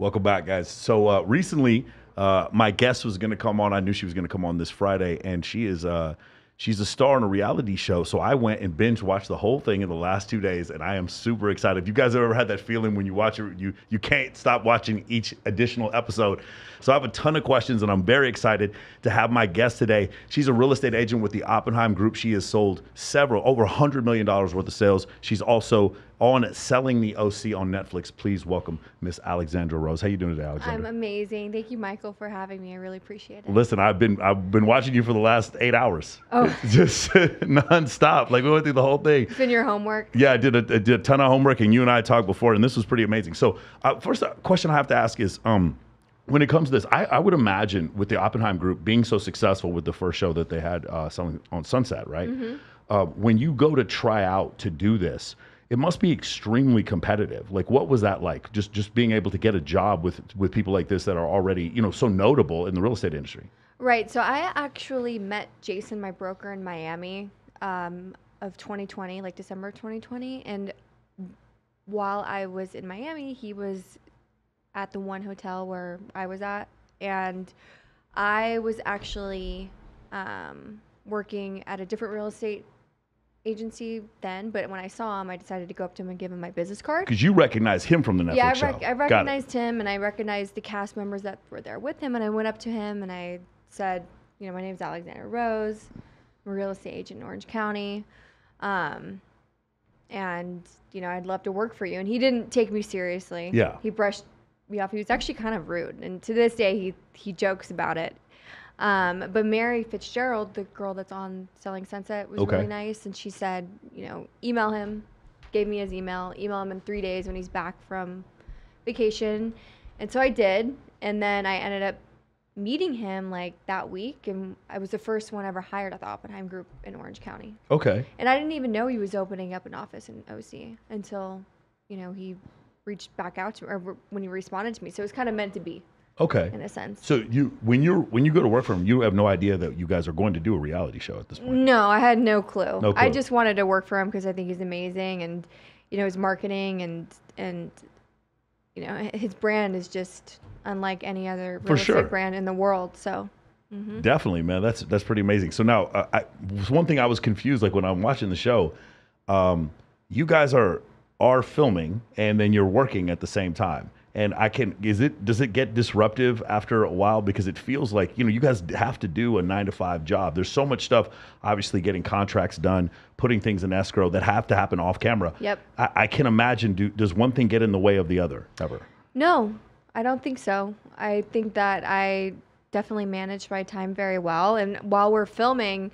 Welcome back, guys. So recently, my guest was going to come on. I knew she was going to come on this Friday, and she's a star on a reality show. So I went and binge watched the whole thing in the last 2 days, and I am super excited. If you guys have ever had that feeling when you watch it, you can't stop watching each additional episode. So I have a ton of questions, and I'm very excited to have my guest today. She's a real estate agent with the Oppenheim Group. She has sold over $100 million worth of sales. She's also on Selling the OC on Netflix. Please welcome Miss Alexandra Rose. How you doing today, Alexandra? I'm amazing. Thank you, Michael, for having me. I really appreciate it. Listen, I've been watching you for the last 8 hours. Oh. Just nonstop. Like we went through the whole thing. It's been your homework. Yeah, I did a ton of homework, and you and I talked before, and this was pretty amazing. So first question I have to ask is, when it comes to this, I would imagine with the Oppenheim Group being so successful with the first show that they had selling on Sunset, right? Mm-hmm. When you go to try out to do this, it must be extremely competitive. Like, what was that like? Just being able to get a job with people like this that are already, so notable in the real estate industry. Right. So I actually met Jason, my broker, in Miami of 2020, like December 2020. And while I was in Miami, he was at the one hotel where I was at. And I was actually working at a different real estate agency then, but when I saw him, I decided to go up to him and give him my business card. Because you recognize him from the Netflix show. I recognized him, and I recognized the cast members that were there with him, and I went up to him and I said, my name's Alexandra Rose. I'm a real estate agent in Orange County. And, I'd love to work for you. And he didn't take me seriously. Yeah. He brushed me off. He was actually kind of rude. And to this day, he jokes about it. But Mary Fitzgerald, the girl that's on Selling Sunset, was really nice. And she said, email him, gave me his email him in 3 days when he's back from vacation. And so I did. And then I ended up meeting him like that week. And I was the first one ever hired at the Oppenheim Group in Orange County. Okay. And I didn't even know he was opening up an office in OC until, he reached back out to me, or when he responded to me. So it was kind of meant to be. Okay. In a sense. So when you go to work for him, you have no idea that you guys are going to do a reality show at this point. No, I had no clue. No clue. I just wanted to work for him because I think he's amazing, and his marketing and his brand is just unlike any other real estate brand in the world. So. Mm-hmm. Definitely, man. That's pretty amazing. So now, one thing I was confused, like when I'm watching the show, you guys are filming and then you're working at the same time. And does it get disruptive after a while? Because it feels like, you guys have to do a 9-to-5 job. There's so much stuff, obviously getting contracts done, putting things in escrow that have to happen off camera. Yep. I can imagine, does one thing get in the way of the other ever? No, I don't think so. I think that I definitely manage my time very well. And while we're filming,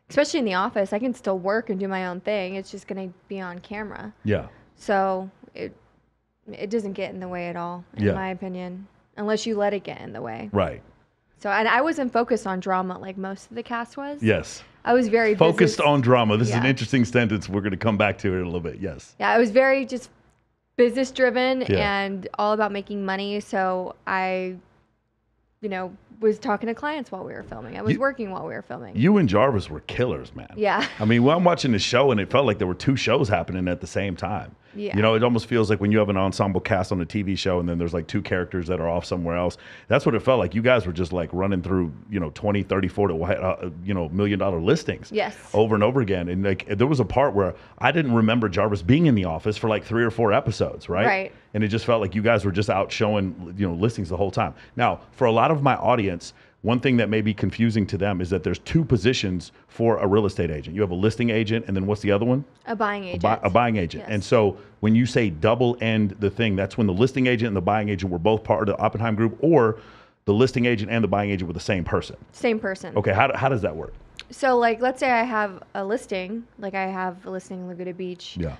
especially in the office, I can still work and do my own thing. It's just going to be on camera. Yeah. So it doesn't get in the way at all, in my opinion, unless you let it get in the way. Right. So, and I wasn't focused on drama like most of the cast was. Yes. I was very focused on drama. This is an interesting sentence. We're going to come back to it in a little bit. Yes. Yeah, I was very just business driven and all about making money. So I, was talking to clients while we were filming. I was working while we were filming. You and Jarvis were killers, man. Yeah. I mean, I'm watching the show and it felt like there were 2 shows happening at the same time. Yeah. It almost feels like when you have an ensemble cast on a TV show and then there's like 2 characters that are off somewhere else. That's what it felt like. You guys were just like running through, 20, 30, 40, $1 million listings. Yes. Over and over again. And like there was a part where I didn't remember Jarvis being in the office for like 3 or 4 episodes, right? Right. And it just felt like you guys were just out showing, listings the whole time. Now, for a lot of my audience, one thing that may be confusing to them is that there's 2 positions for a real estate agent. You have a listing agent, and then what's the other one? A buying agent. A buying agent. Yes. And so when you say double end the thing, that's when the listing agent and the buying agent were both part of the Oppenheim Group, or the listing agent and the buying agent were the same person? Same person. Okay, how does that work? So like, let's say I have a listing, like I have a listing in Laguna Beach. Yeah.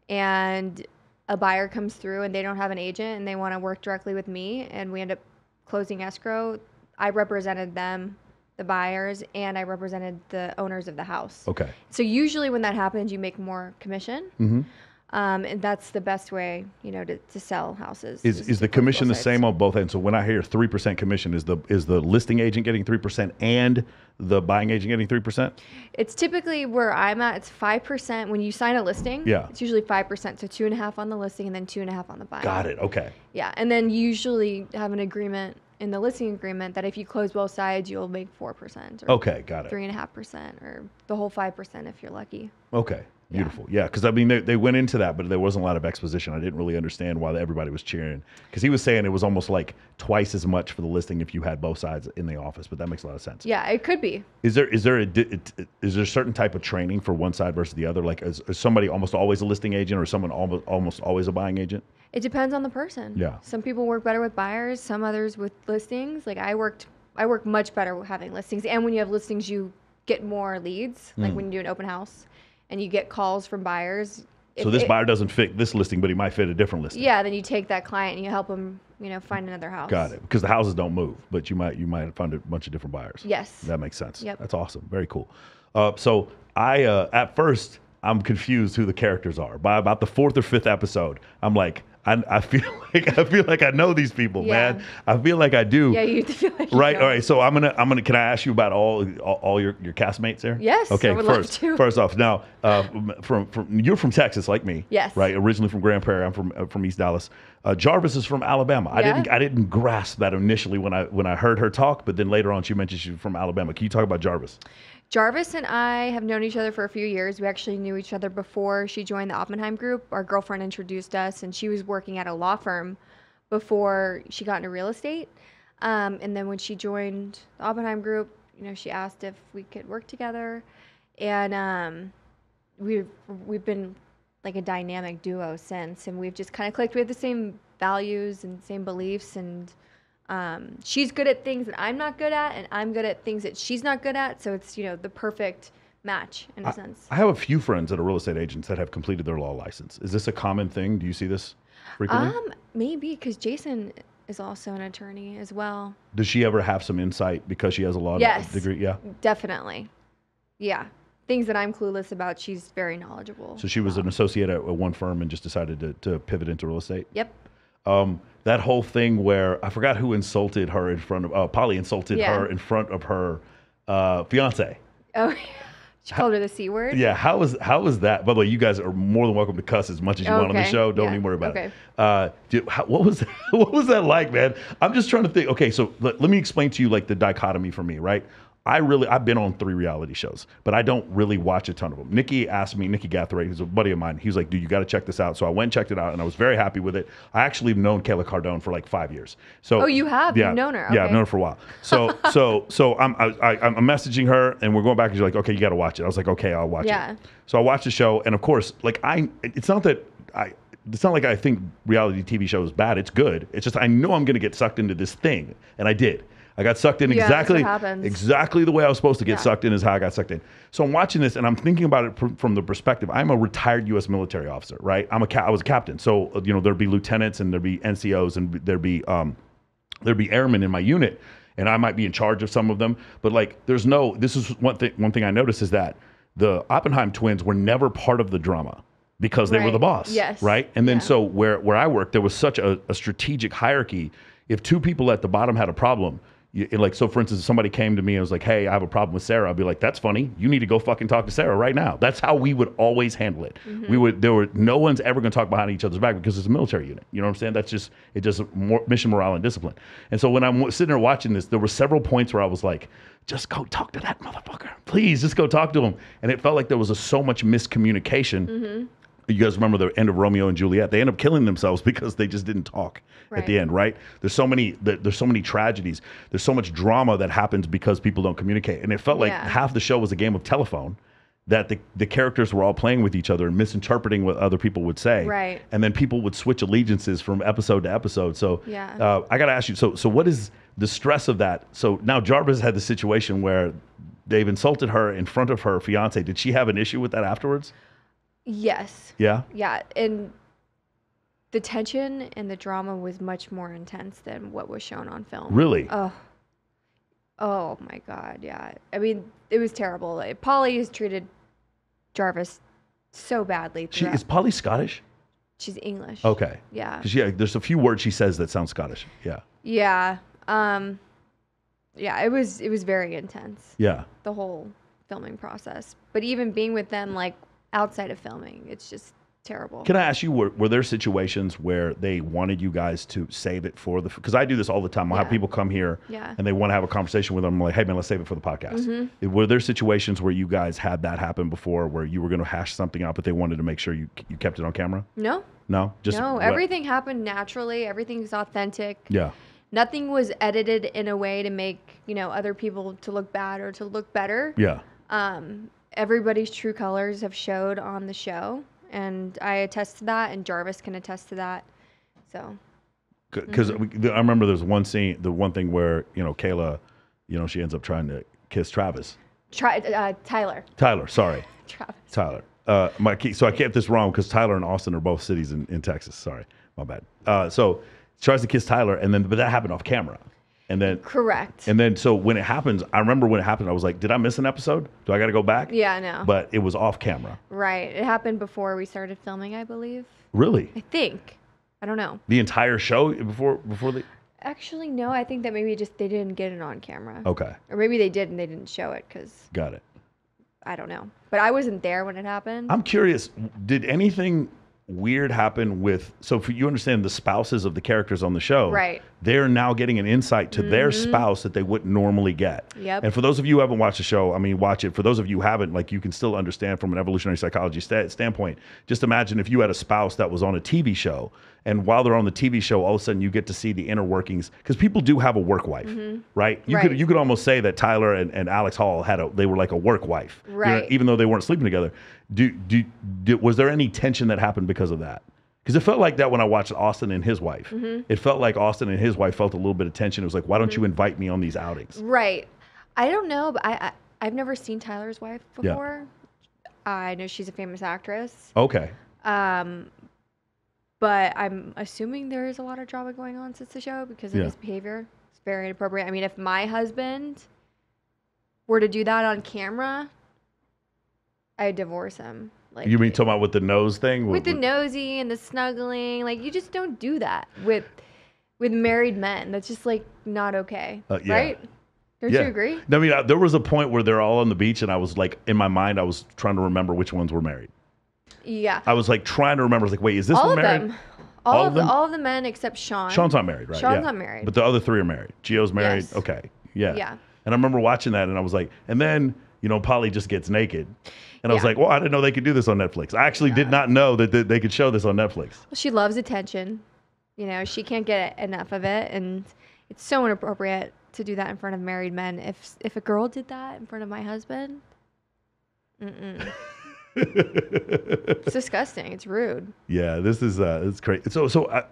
And a buyer comes through and they don't have an agent and they want to work directly with me, and we end up closing escrow. I represented them, the buyers, and I represented the owners of the house. Okay. So usually when that happens, you make more commission. Mm-hmm. And that's the best way, to sell houses. Is the commission the same on both ends? So when I hear 3% commission, is the listing agent getting 3% and the buying agent getting 3%? It's typically where I'm at. It's 5% when you sign a listing. Yeah. It's usually 5%, so 2.5 on the listing and then 2.5 on the buy. Got it. Okay. Yeah, and then you usually have an agreement in the listing agreement that if you close both sides, you'll make 4%. Or Okay, got it. 3.5%, or the whole 5% if you're lucky. Okay. Beautiful. Yeah, because I mean, they went into that, but there wasn't a lot of exposition. I didn't really understand why everybody was cheering. Because he was saying it was almost like twice as much for the listing if you had both sides in the office, but that makes a lot of sense. Yeah, it could be. Is there a certain type of training for one side versus the other? Like, is somebody almost always a listing agent, or someone almost always a buying agent? It depends on the person. Yeah. Some people work better with buyers, some others with listings. Like I work much better with having listings, and when you have listings, you get more leads. Like when you do an open house. And you get calls from buyers. So this buyer doesn't fit this listing, but he might fit a different listing. Yeah, then you take that client and you help them, find another house. Got it. Because the houses don't move, but you might find a bunch of different buyers. Yes. That makes sense. Yep. That's awesome. Very cool. So I at first I'm confused who the characters are. By about the 4th or 5th episode, I'm like, I feel like I know these people, man. I feel like I do. Yeah, you feel like you right. know. All right. So I'm gonna. Can I ask you about all your castmates there? Yes. Okay. I would love to. First off, now from you're from Texas like me. Yes. Right. Originally from Grand Prairie. I'm from East Dallas. Jarvis is from Alabama. Yeah. I didn't grasp that initially when I heard her talk, but then later on she mentioned she's from Alabama. Can you talk about Jarvis? Jarvis and I have known each other for a few years. We actually knew each other before she joined the Oppenheim Group. Our girlfriend introduced us, and she was working at a law firm before she got into real estate. And then when she joined the Oppenheim Group, she asked if we could work together. And we've been like a dynamic duo since, and we've just kind of clicked. We have the same values and same beliefs, and she's good at things that I'm not good at, and I'm good at things that she's not good at. So it's, the perfect match in a sense. I have a few friends that are real estate agents that have completed their law license. Is this a common thing? Do you see this frequently? Maybe because Jason is also an attorney as well. Does she ever have some insight because she has a law degree? Yeah, definitely. Yeah. Things that I'm clueless about, she's very knowledgeable. So she was an associate at one firm and just decided to pivot into real estate? Yep. That whole thing where I forgot who insulted her in front of Polly insulted her in front of her fiance. Oh, yeah. She called her the C word. Yeah, how was that? By the way, you guys are more than welcome to cuss as much as you want on the show. Don't even worry about it. What was that like, man? I'm just trying to think. Okay, so let me explain to you like the dichotomy for me, right? I've been on 3 reality shows, but I don't really watch a ton of them. Nikki Gathray, who's a buddy of mine, he was like, dude, you got to check this out. So I went and checked it out, and I was very happy with it. I actually have known Kayla Cardone for like 5 years. So oh, you have? Yeah, You've known her? Okay. Yeah, I've known her for a while. So I'm messaging her, and we're going back, and she's like, okay, you got to watch it. I was like, okay, I'll watch it. So I watched the show, and of course, like it's not like I think reality TV show is bad. It's good. It's just I know I'm going to get sucked into this thing, and I did. I got sucked in exactly the way I was supposed to get sucked in is how I got sucked in. So I'm watching this and I'm thinking about it from the perspective. I'm a retired U.S. military officer, right? I was a captain. So, there'd be lieutenants and there'd be NCOs and there'd be airmen in my unit. And I might be in charge of some of them. But this is one thing I noticed is that the Oppenheim twins were never part of the drama because they were the boss. Yes. Right? And then so where I worked, there was such a strategic hierarchy. If 2 people at the bottom had a problem, so for instance, if somebody came to me and was like, hey, I have a problem with Sarah, I'd be like, that's funny. You need to go fucking talk to Sarah right now. That's how we would always handle it. Mm-hmm. No one's ever going to talk behind each other's back because it's a military unit. You know what I'm saying? It just mission morale and discipline. And so when I'm sitting there watching this, there were several points where I was like, just go talk to that motherfucker. Please, just go talk to him. And it felt like there was so much miscommunication. Mm-hmm. You guys remember the end of Romeo and Juliet? They end up killing themselves because they just didn't talk at the end, right? There's so many tragedies. There's so much drama that happens because people don't communicate. And it felt like half the show was a game of telephone that the characters were all playing with each other and misinterpreting what other people would say. Right. And then people would switch allegiances from episode to episode. So I got to ask you, so what is the stress of that? So now Jarvis had the situation where they've insulted her in front of her fiance. Did she have an issue with that afterwards? Yes. Yeah? Yeah. And the tension and the drama was much more intense than what was shown on film. Really? Oh my God. Yeah. I mean, it was terrible. Polly has treated Jarvis so badly. Is Polly Scottish? She's English. Okay. Yeah. Because there's a few words she says that sound Scottish. Yeah. Yeah. Yeah, it was very intense. Yeah. The whole filming process. But even being with them like outside of filming, it's just terrible. Can I ask you, were there situations where they wanted you guys to save it for because I do this all the time. I'll have people come here and they want to have a conversation with them. I'm like, hey man, let's save it for the podcast. Were there situations where you guys had that happen before where you were going to hash something out, but they wanted to make sure you kept it on camera? No. No? No, everything happened naturally. Everything's authentic. Yeah. Nothing was edited in a way to make, other people to look bad or to look better. Yeah. Everybody's true colors have showed on the show. And I attest to that, and Jarvis can attest to that. So, because I remember there's one scene, the one thing where Kayla, she ends up trying to kiss Travis. Tyler. Tyler, sorry. Travis. Tyler. So I kept this wrong because Tyler and Austin are both cities in Texas. Sorry, my bad. So tries to kiss Tyler, but that happened off camera. And then correct. And then so when it happens, I remember when it happened, I was like, did I miss an episode? Do I got to go back? Yeah, no. But it was off camera. Right. It happened before we started filming, I believe. Really? I think. I don't know. The entire show before the. Actually, no. I think that maybe they didn't get it on camera. Okay. Or maybe they did and they didn't show it because. Got it. I don't know. But I wasn't there when it happened. I'm curious. Did anything weird happen so for you understand the spouses of the characters on the show, right? They're now getting an insight to their spouse that they wouldn't normally get. Yep. And for those of you who haven't watched the show, I mean, watch it. For those of you who haven't, like, you can still understand from an evolutionary psychology standpoint. Just imagine if you had a spouse that was on a TV show, and while they're on the TV show, all of a sudden you get to see the inner workings, because people do have a work wife, right? You could almost say that Tyler and Alex Hall they were like a work wife, right? Even though they weren't sleeping together. Was there any tension that happened because of that? Because it felt like that when I watched Austin and his wife. It felt like Austin and his wife felt a little bit of tension. It was like, why don't you invite me on these outings? Right. I don't know, but I've never seen Tyler's wife before. Yeah. I know she's a famous actress. Okay. But I'm assuming there is a lot of drama going on since the show because of his behavior. It's very inappropriate. I mean, if my husband were to do that on camera, I'd divorce him. Like, you mean talking about with the nose thing? With the nosy and the snuggling. Like, you just don't do that with married men. That's just, like, not okay. Right? Don't you agree? I mean, there was a point where they're all on the beach, and I was like, in my mind, I was trying to remember which ones were married. Yeah. I was like trying to remember. I was like, wait, is this one married? Them. All of them? All of the men except Sean. Sean's not married, right? Sean's not married. But the other three are married. Gio's married. Yes. Okay. Yeah. Yeah. And I remember watching that, and I was like, and then, Polly just gets naked. And I was like, well, I didn't know they could do this on Netflix. I actually did not know that they could show this on Netflix. Well, she loves attention. She can't get enough of it. And it's so inappropriate to do that in front of married men. If a girl did that in front of my husband, it's disgusting. It's rude. Yeah, this is it's crazy. So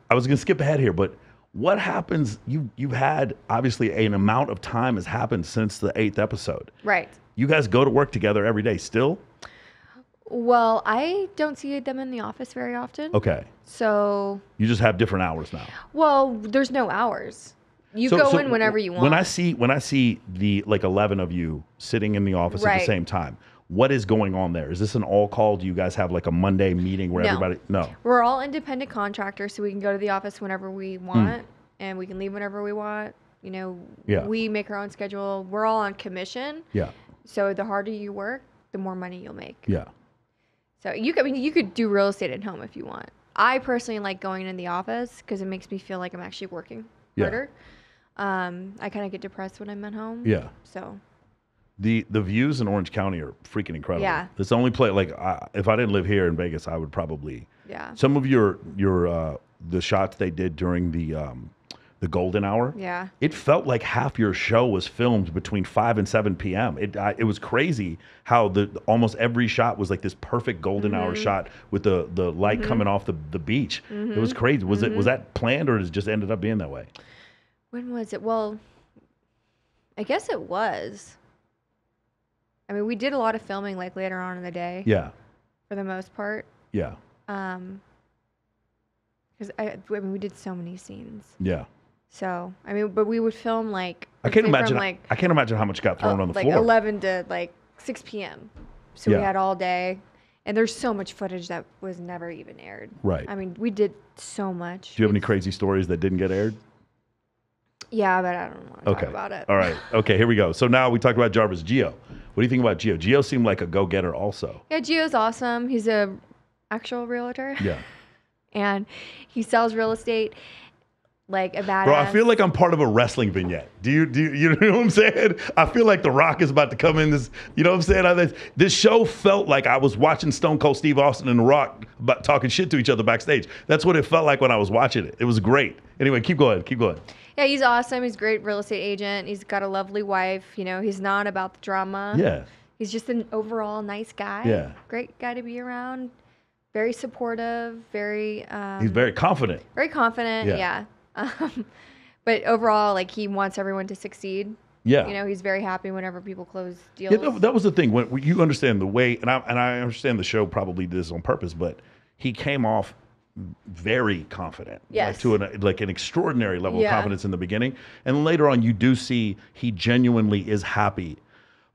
I was gonna skip ahead here, but what happens? You've had obviously an amount of time has happened since the 8th episode. Right. You guys go to work together every day still? Well, I don't see them in the office very often. Okay. So you just have different hours now. Well, there's no hours. You go in whenever you want. When I see the 11 of you sitting in the office at the same time, what is going on there? Is this an all call? Do you guys have like a Monday meeting where everybody? No. We're all independent contractors, so we can go to the office whenever we want, and we can leave whenever we want. We make our own schedule. We're all on commission. Yeah. So the harder you work, the more money you'll make. Yeah. So you could do real estate at home if you want. I personally like going in the office because it makes me feel like I'm actually working harder. I kind of get depressed when I'm at home. Yeah. So. The views in Orange County are freaking incredible. Yeah. It's the only place, if I didn't live here in Vegas, I would probably. Yeah. Some of your the shots they did during the golden hour. Yeah. It felt like half your show was filmed between 5 and 7 p.m. It was crazy how almost every shot was like this perfect golden hour shot with the light coming off the beach. It was crazy. Was that planned, or it just ended up being that way? When was it? Well, I guess it was. I mean, we did a lot of filming like later on in the day. Yeah. For the most part. Yeah. Because we did so many scenes. Yeah. So but we would film like. I can't imagine. I can't imagine how much got thrown on the floor. 11 to 6 p.m. So we had all day, And there's so much footage that was never even aired. Right. I mean, we did so much. Do you have any crazy stories that didn't get aired? Yeah, but I don't want to talk about it. All right. Okay, here we go. So now we talked about Jarvis. Gio. What do you think about Gio? Gio seemed like a go-getter also. Yeah, Gio's awesome. He's a actual realtor. Yeah. And he sells real estate like a badass. Bro, I feel like I'm part of a wrestling vignette. Do you know what I'm saying? I feel like The Rock is about to come in this, you know what I'm saying? This show felt like I was watching Stone Cold Steve Austin and The Rock about talking shit to each other backstage. That's what it felt like when I was watching it. It was great. Anyway, keep going. Yeah, he's awesome. He's a great real estate agent. He's got a lovely wife. You know, he's not about the drama. Yeah. He's just an overall nice guy. Yeah. Great guy to be around. Very supportive. Very. He's very confident. Very confident. Yeah. But overall, like, he wants everyone to succeed. Yeah. You know, he's very happy whenever people close deals. Yeah, that was the thing. When you understand the way, and I understand the show probably did this on purpose, but he came off very confident. Yes. Like to an extraordinary level of confidence in the beginning. And later on, you do see he genuinely is happy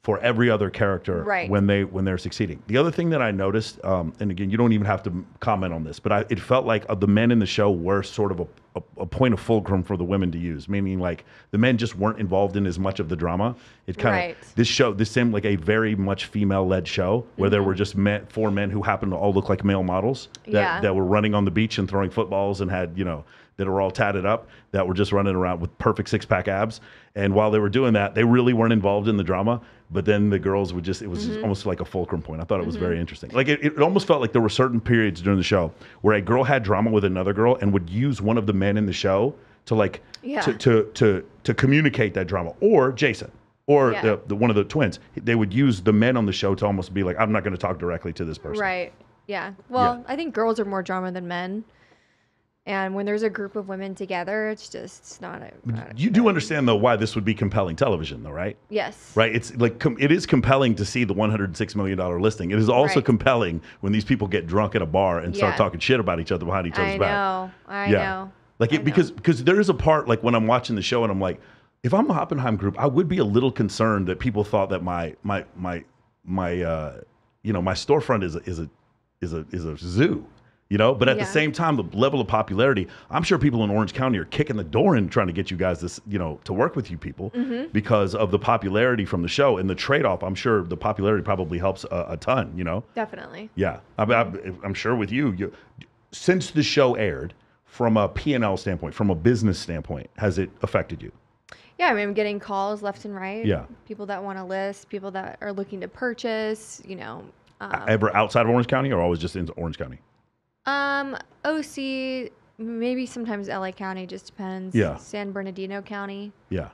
for every other character when they're succeeding. The other thing that I noticed, and again, you don't even have to comment on this, but it felt like the men in the show were sort of a point of fulcrum for the women to use, meaning like the men just weren't involved in as much of the drama. It kind of this seemed like a very much female-led show where there were just four men who happened to all look like male models that were running on the beach and throwing footballs and had, you know, that were all tatted up, that were just running around with perfect six-pack abs. And while they were doing that, they really weren't involved in the drama. But then the girls would just, it was just almost like a fulcrum point. I thought it was very interesting. Like it almost felt like there were certain periods during the show where a girl had drama with another girl and would use one of the men in the show to like, to communicate that drama. Or Jason. Or the one of the twins. They would use the men on the show to almost be like, I'm not going to talk directly to this person. Right. Yeah. Well, I think girls are more drama than men. And when there's a group of women together, it's not you do understand, though, why this would be compelling television, though, right? Yes. Right? It's like, it is compelling to see the $106 million listing. It is also compelling when these people get drunk at a bar and start talking shit about each other behind each other's back. I know. Like, because there is a part, like, when I'm watching the show and I'm like, if I'm a Oppenheim group, I would be a little concerned that people thought that my storefront is a zoo. You know, but at the same time, the level of popularity, I'm sure people in Orange County are kicking the door in trying to get you guys to work with you people because of the popularity from the show and the trade-off. I'm sure the popularity probably helps a ton, you know? Definitely. Yeah. I'm sure with you, since the show aired, from a P&L standpoint, from a business standpoint, has it affected you? Yeah, I mean, I'm getting calls left and right. Yeah. People that want to list, people that are looking to purchase, you know. Ever outside of Orange County or always just in Orange County? OC, maybe sometimes LA County, just depends. Yeah. San Bernardino County. Yeah.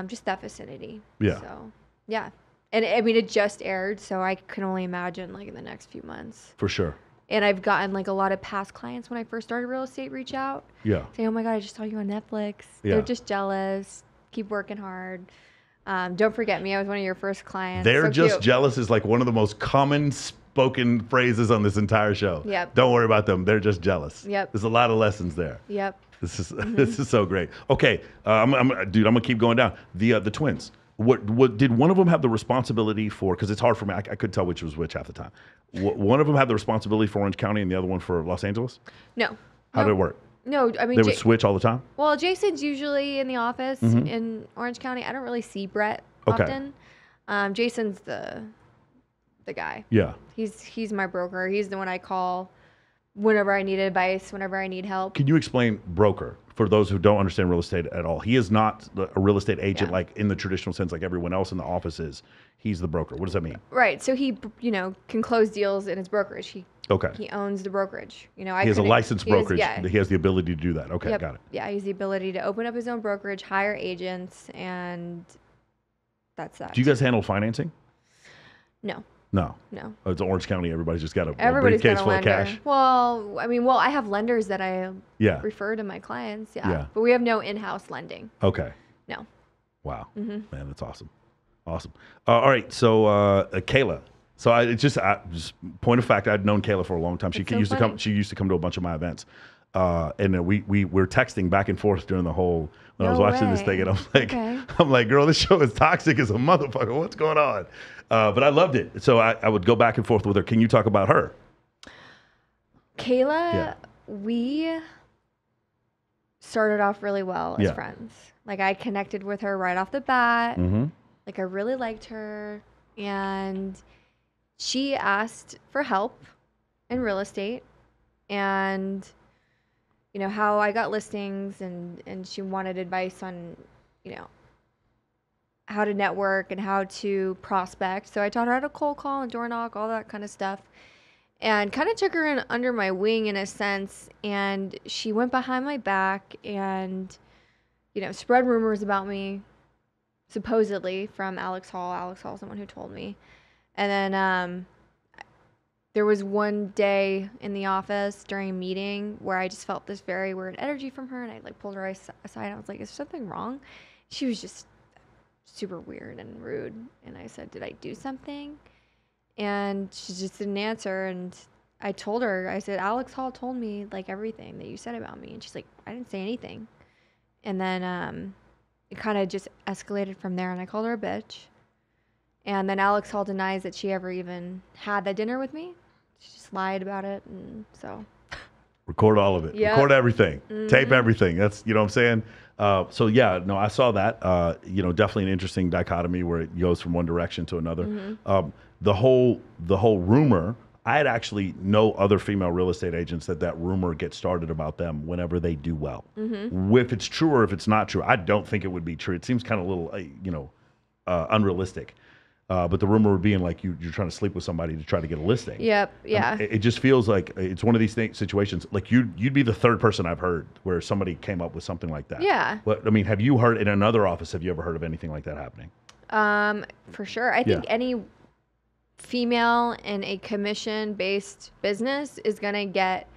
Just that vicinity. Yeah. So, yeah. And I mean, it just aired, so I can only imagine like in the next few months. For sure. And I've gotten like a lot of past clients when I first started real estate reach out. Yeah. Say, oh my God, I just saw you on Netflix. Yeah. They're just jealous. Keep working hard. Don't forget me. I was one of your first clients. They're so just cute. jealous is like one of the most common spoken phrases on this entire show. Yep. Don't worry about them. They're just jealous. Yep. There's a lot of lessons there. Yep. This is so great. Okay, I'm gonna keep going down. The twins. What did one of them have the responsibility for? Because it's hard for me. I could tell which was which half the time. One of them had the responsibility for Orange County, and the other one for Los Angeles. No. How did it work? No, I mean they would switch all the time. Well, Jason's usually in the office in Orange County. I don't really see Brett often. Jason's the guy. Yeah. He's my broker. He's the one I call whenever I need advice, whenever I need help. Can you explain broker for those who don't understand real estate at all? He is not a real estate agent like in the traditional sense like everyone else in the office is. He's the broker. What does that mean? Right. So he, can close deals in his brokerage. He owns the brokerage. He has a licensed brokerage. He has the ability to do that. Okay, got it. Yeah, he has the ability to open up his own brokerage, hire agents, and that's that. Do you guys handle financing? No. No. Oh, it's Orange County. Everybody's just got a briefcase full of cash. Well, I have lenders that I refer to my clients. Yeah. But we have no in-house lending. Okay. No. Wow. Man, that's awesome. Awesome. All right. So, Kayla. So just point of fact, I'd known Kayla for a long time. She used to come to a bunch of my events. and then we were texting back and forth during the whole when I was No watching this thing, way. and I'm like, Okay. I'm like, girl, this show is toxic as a motherfucker. What's going on? But I loved it, so I would go back and forth with her. Can you talk about her? Kayla, Yeah. we started off really well as Yeah. friends. Like I connected with her right off the bat. Mm-hmm. Like I really liked her, and she asked for help in real estate, and you know how I got listings, and she wanted advice on, you know, how to network and how to prospect. So I taught her how to cold call and door knock, all that kind of stuff, and kind of took her in under my wing in a sense. And she went behind my back and, you know, spread rumors about me, supposedly from Alex Hall. Alex Hall is someone who told me. And then there was one day in the office during a meeting where I just felt this very weird energy from her, and I like pulled her aside. I was like, "Is there something wrong?" She was just super weird and rude, and I said, "Did I do something?" And she just didn't answer. And I told her, I said, "Alex Hall told me like everything that you said about me," and she's like, "I didn't say anything." And then it kind of just escalated from there, and I called her a bitch. And then Alex Hall denies that she ever even had that dinner with me. She just lied about it, and so. Record all of it. Yep. Record everything. Tape everything. That's, you know what I'm saying? So yeah, no, I saw that. You know, definitely an interesting dichotomy where it goes from one direction to another. The whole rumor, I had actually know other female real estate agents that rumor gets started about them whenever they do well. If it's true or if it's not true, I don't think it would be true. It seems kind of a little, you know, unrealistic. But the rumor being like you're trying to sleep with somebody to try to get a listing. Yep. Yeah. It just feels like it's one of these situations. Like you'd be the third person I've heard where somebody came up with something like that. Yeah. But I mean, have you heard in another office? Have you ever heard of anything like that happening? For sure. I think any female in a commission-based business is gonna get,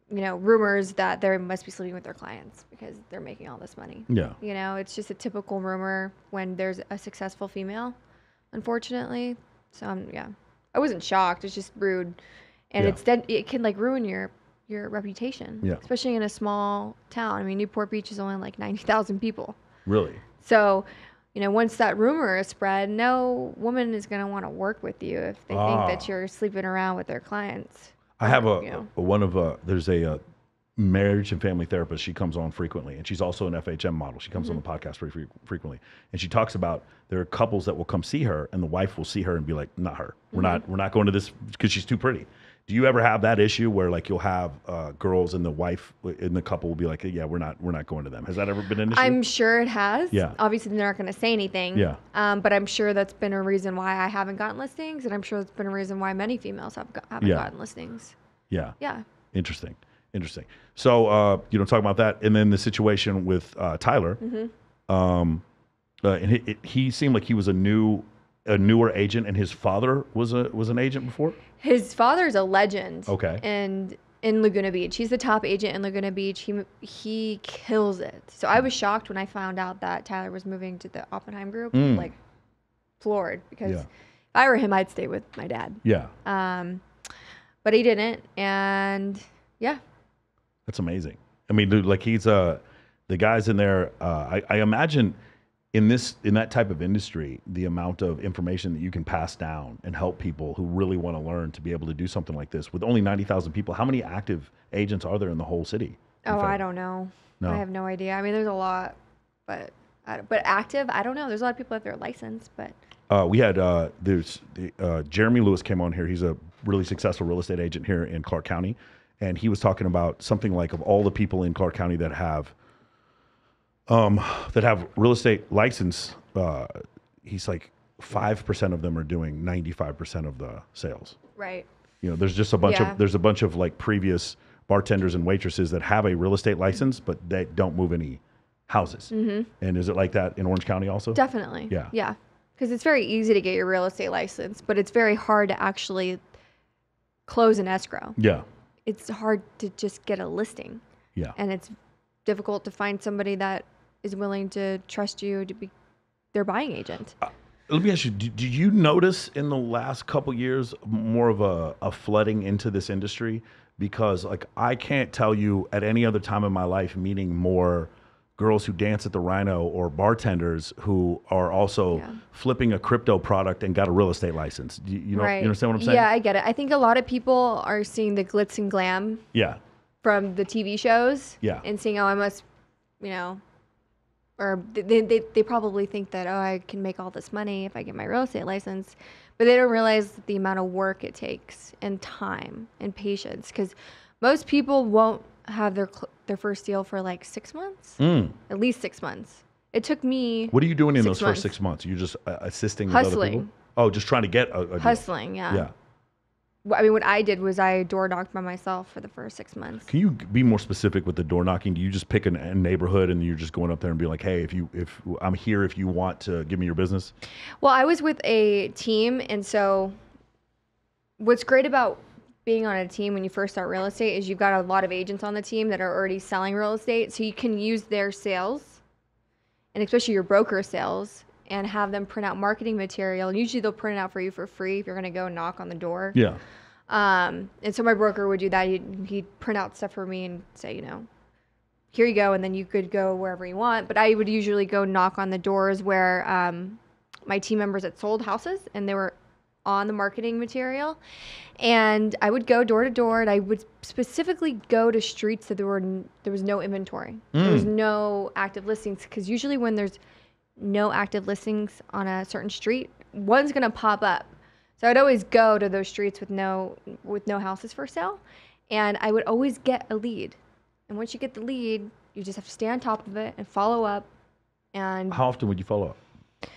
you know, rumors that they must be sleeping with their clients because they're making all this money. Yeah. You know, it's just a typical rumor when there's a successful female, unfortunately. So yeah, I wasn't shocked. It's just rude, and it can like ruin your reputation. Yeah. Especially in a small town. I mean, Newport Beach is only like 90,000 people. Really? So, you know, once that rumor is spread, no woman is going to want to work with you if they think that you're sleeping around with their clients. I have there's a marriage and family therapist. She comes on frequently, and she's also an FHM model. She comes on the podcast pretty frequently, and she talks about there are couples that will come see her, and the wife will see her and be like, "Not her. We're not going to this because she's too pretty." Do you ever have that issue where like you'll have girls and the wife in the couple will be like, "Yeah, we're not going to them." Has that ever been an issue? I'm sure it has. Yeah. Obviously, they're not going to say anything. Yeah. But I'm sure that's been a reason why I haven't gotten listings, and I'm sure that's been a reason why many females haven't gotten listings. Yeah. Yeah. Interesting. So, you know, talk about that, and then the situation with Tyler. And he seemed like he was a newer agent, and his father was an agent before. His father's a legend. Okay. And in Laguna Beach, he's the top agent in Laguna Beach. He kills it. So I was shocked when I found out that Tyler was moving to the Oppenheim Group. Like floored, because if I were him, I'd stay with my dad. Yeah. But he didn't, and yeah. That's amazing. I mean, dude, like he's the guys in there. I imagine in that type of industry, the amount of information that you can pass down and help people who really want to learn to be able to do something like this with only 90,000 people. How many active agents are there in the whole city? Oh, I don't know. No. I have no idea. I mean, there's a lot, but active, I don't know. There's a lot of people that have their license, but. We had Jeremy Lewis came on here. He's a really successful real estate agent here in Clark County, and he was talking about something like of all the people in Clark County that have real estate license, he's like 5% of them are doing 95% of the sales. Right. You know, there's just a bunch of like previous bartenders and waitresses that have a real estate license, but they don't move any houses. And is it like that in Orange County also? Definitely. Yeah. Yeah. Because it's very easy to get your real estate license, but it's very hard to actually close an escrow. Yeah. It's hard to just get a listing. Yeah. And it's difficult to find somebody that is willing to trust you to be their buying agent. Let me ask you, do you notice in the last couple years more of a flooding into this industry because like I can't tell you at any other time in my life meeting more girls who dance at the Rhino or bartenders who are also flipping a crypto product and got a real estate license. You know, you understand what I'm saying? Yeah, I get it. I think a lot of people are seeing the glitz and glam from the TV shows and seeing, oh, I must, you know, or they probably think that, oh, I can make all this money if I get my real estate license. But they don't realize the amount of work it takes and time and patience, because most people won't have their first deal for like 6 months, at least 6 months. It took me. What are you doing in those first 6 months? You're just assisting with other people? Oh, just trying to get a deal. Hustling, yeah. I mean, what I did was I door knocked by myself for the first 6 months. Can you be more specific with the door knocking? Do you just pick a neighborhood and you're just going up there and be like, hey, if I'm here, if you want to give me your business? Well, I was with a team, and so what's great about being on a team when you first start real estate is you've got a lot of agents on the team that are already selling real estate, so you can use their sales, and especially your broker sales, and have them print out marketing material. And usually they'll print it out for you for free if you're going to go knock on the door. Yeah. And so my broker would do that. He'd print out stuff for me and say, you know, here you go, and then you could go wherever you want. But I would usually go knock on the doors where my team members had sold houses, and they were on the marketing material. And I would go door to door, and I would specifically go to streets that there was no inventory. There was no active listings, because usually when there's no active listings on a certain street, one's going to pop up. So I'd always go to those streets with no houses for sale, and I would always get a lead. And once you get the lead, you just have to stay on top of it and follow up. And how often would you follow up?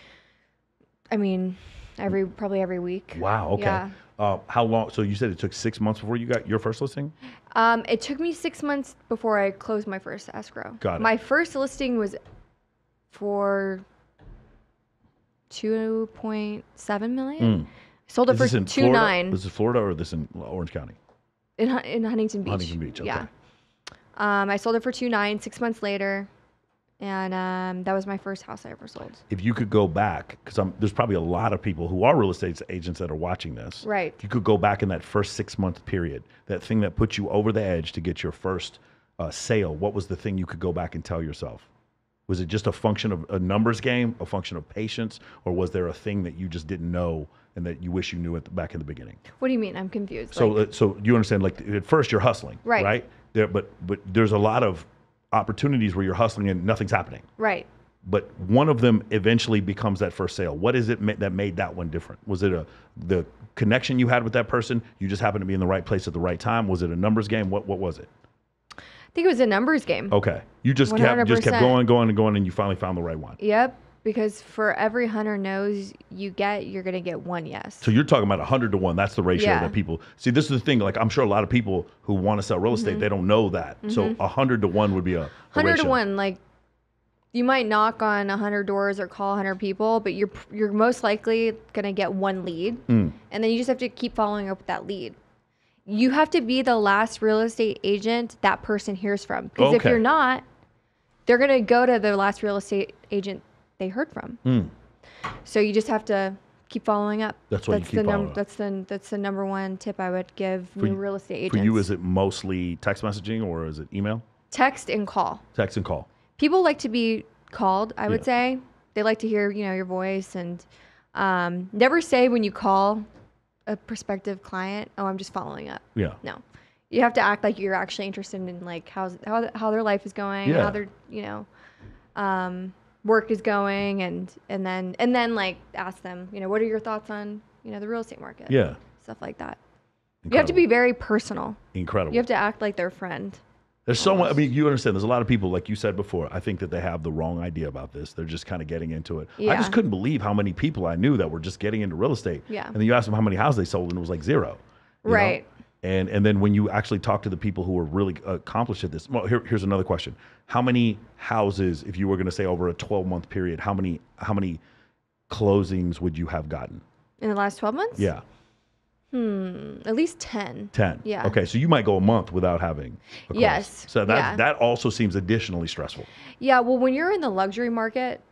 I mean, probably every week. Wow. Okay. Yeah. How long? So you said it took 6 months before you got your first listing? It took me 6 months before I closed my first escrow. Got it. My first listing was for $2.7 million. Sold it for $2.9. This is Florida, or this in Orange County? In Huntington Beach. Huntington Beach. Okay. Yeah. I sold it for $2.9 6 months later, and that was my first house I ever sold. If you could go back, because there's probably a lot of people who are real estate agents that are watching this. Right. If you could go back in that first 6 month period, that thing that put you over the edge to get your first sale, what was the thing you could go back and tell yourself? Was it just a function of a numbers game, a function of patience, or was there a thing that you just didn't know and that you wish you knew back in the beginning? What do you mean? I'm confused. So you understand, like at first you're hustling, right? But there's a lot of opportunities where you're hustling and nothing's happening. Right. But one of them eventually becomes that first sale. What is it that made that one different? Was it the connection you had with that person? You just happened to be in the right place at the right time? Was it a numbers game? What was it? I think it was a numbers game. Okay. You just kept going, and you finally found the right one. Yep. Because for every 100 no's you get, you're going to get one yes. So you're talking about 100 to 1. That's the ratio that people see. This is the thing. Like, I'm sure a lot of people who want to sell real estate, they don't know that. So 100 to 1 would be a 100 ratio. to 1. Like, you might knock on 100 doors or call 100 people, but you're most likely going to get one lead. And then you just have to keep following up with that lead. You have to be the last real estate agent that person hears from. Because if you're not, they're going to go to the last real estate agent they heard from. So you just have to keep following up. That's why you keep following up. That's the number one tip I would give new real estate agents. For you, is it mostly text messaging or is it email? Text and call. Text and call. People like to be called, I would say. They like to hear, your voice, and never say when you call a prospective client, oh, I'm just following up. Yeah. No. You have to act like you're actually interested in like how their life is going, how their, work is going, and then like ask them, what are your thoughts on, the real estate market? Yeah. Stuff like that. Incredible. You have to be very personal. Incredible. You have to act like their friend. There's so much. I mean, you understand. There's a lot of people, like you said before. I think that they have the wrong idea about this. They're just kind of getting into it. Yeah. I just couldn't believe how many people I knew that were just getting into real estate. Yeah. And then you ask them how many houses they sold, and it was like 0. Right. And then when you actually talk to the people who are really accomplished at this, well, here's another question: how many houses, if you were going to say over a 12-month period, how many closings would you have gotten in the last 12 months? Yeah. At least 10. 10. Yeah. Okay, so you might go a month without having a close. Yes. So that also seems additionally stressful. Yeah, well, when you're in the luxury market,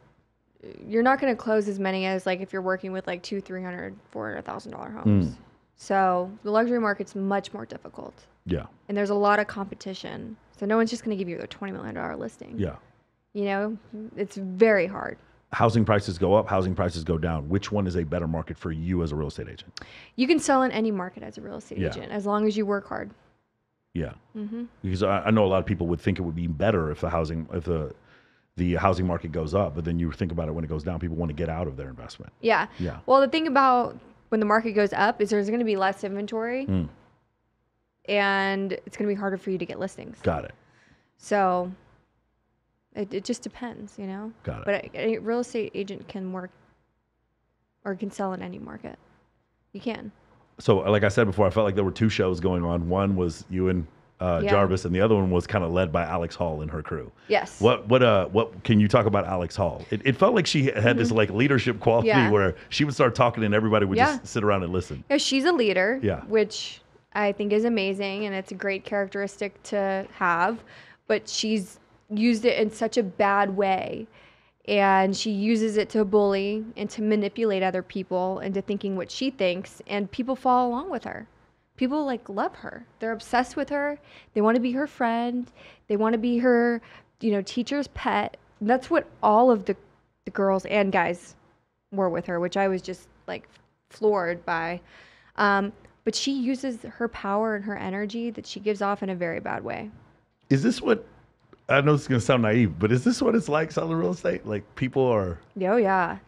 you're not going to close as many as like if you're working with like $200,000, $300,000, $400,000 homes. So the luxury market's much more difficult. Yeah. And there's a lot of competition. So no one's just going to give you their $20 million listing. Yeah. You know, it's very hard. Housing prices go up, housing prices go down. Which one is a better market for you as a real estate agent? You can sell in any market as a real estate agent as long as you work hard. Yeah. Because I know a lot of people would think it would be better if the housing market goes up, but then you think about it when it goes down, people want to get out of their investment. Yeah. Yeah. Well, the thing about when the market goes up is there's going to be less inventory and it's going to be harder for you to get listings. Got it. So it just depends, you know? Got it. But a real estate agent can work or can sell in any market. You can. So like I said before, I felt like there were two shows going on. One was you and Jarvis, and the other one was kind of led by Alex Hall and her crew. Yes. What can you talk about Alex Hall? It felt like she had this like leadership quality where she would start talking and everybody would just sit around and listen. Yeah, she's a leader, Yeah. which I think is amazing, and it's a great characteristic to have, but she's used it in such a bad way, and she uses it to bully and to manipulate other people into thinking what she thinks, and people follow along with her. People like love her. They're obsessed with her. They want to be her friend. They want to be her, you know, teacher's pet. And that's what all of the girls and guys were with her, which I was just like floored by. But she uses her power and her energy that she gives off in a very bad way. Is this what, I know it's going to sound naive, but is this what it's like selling real estate? Like people are... Oh, yeah.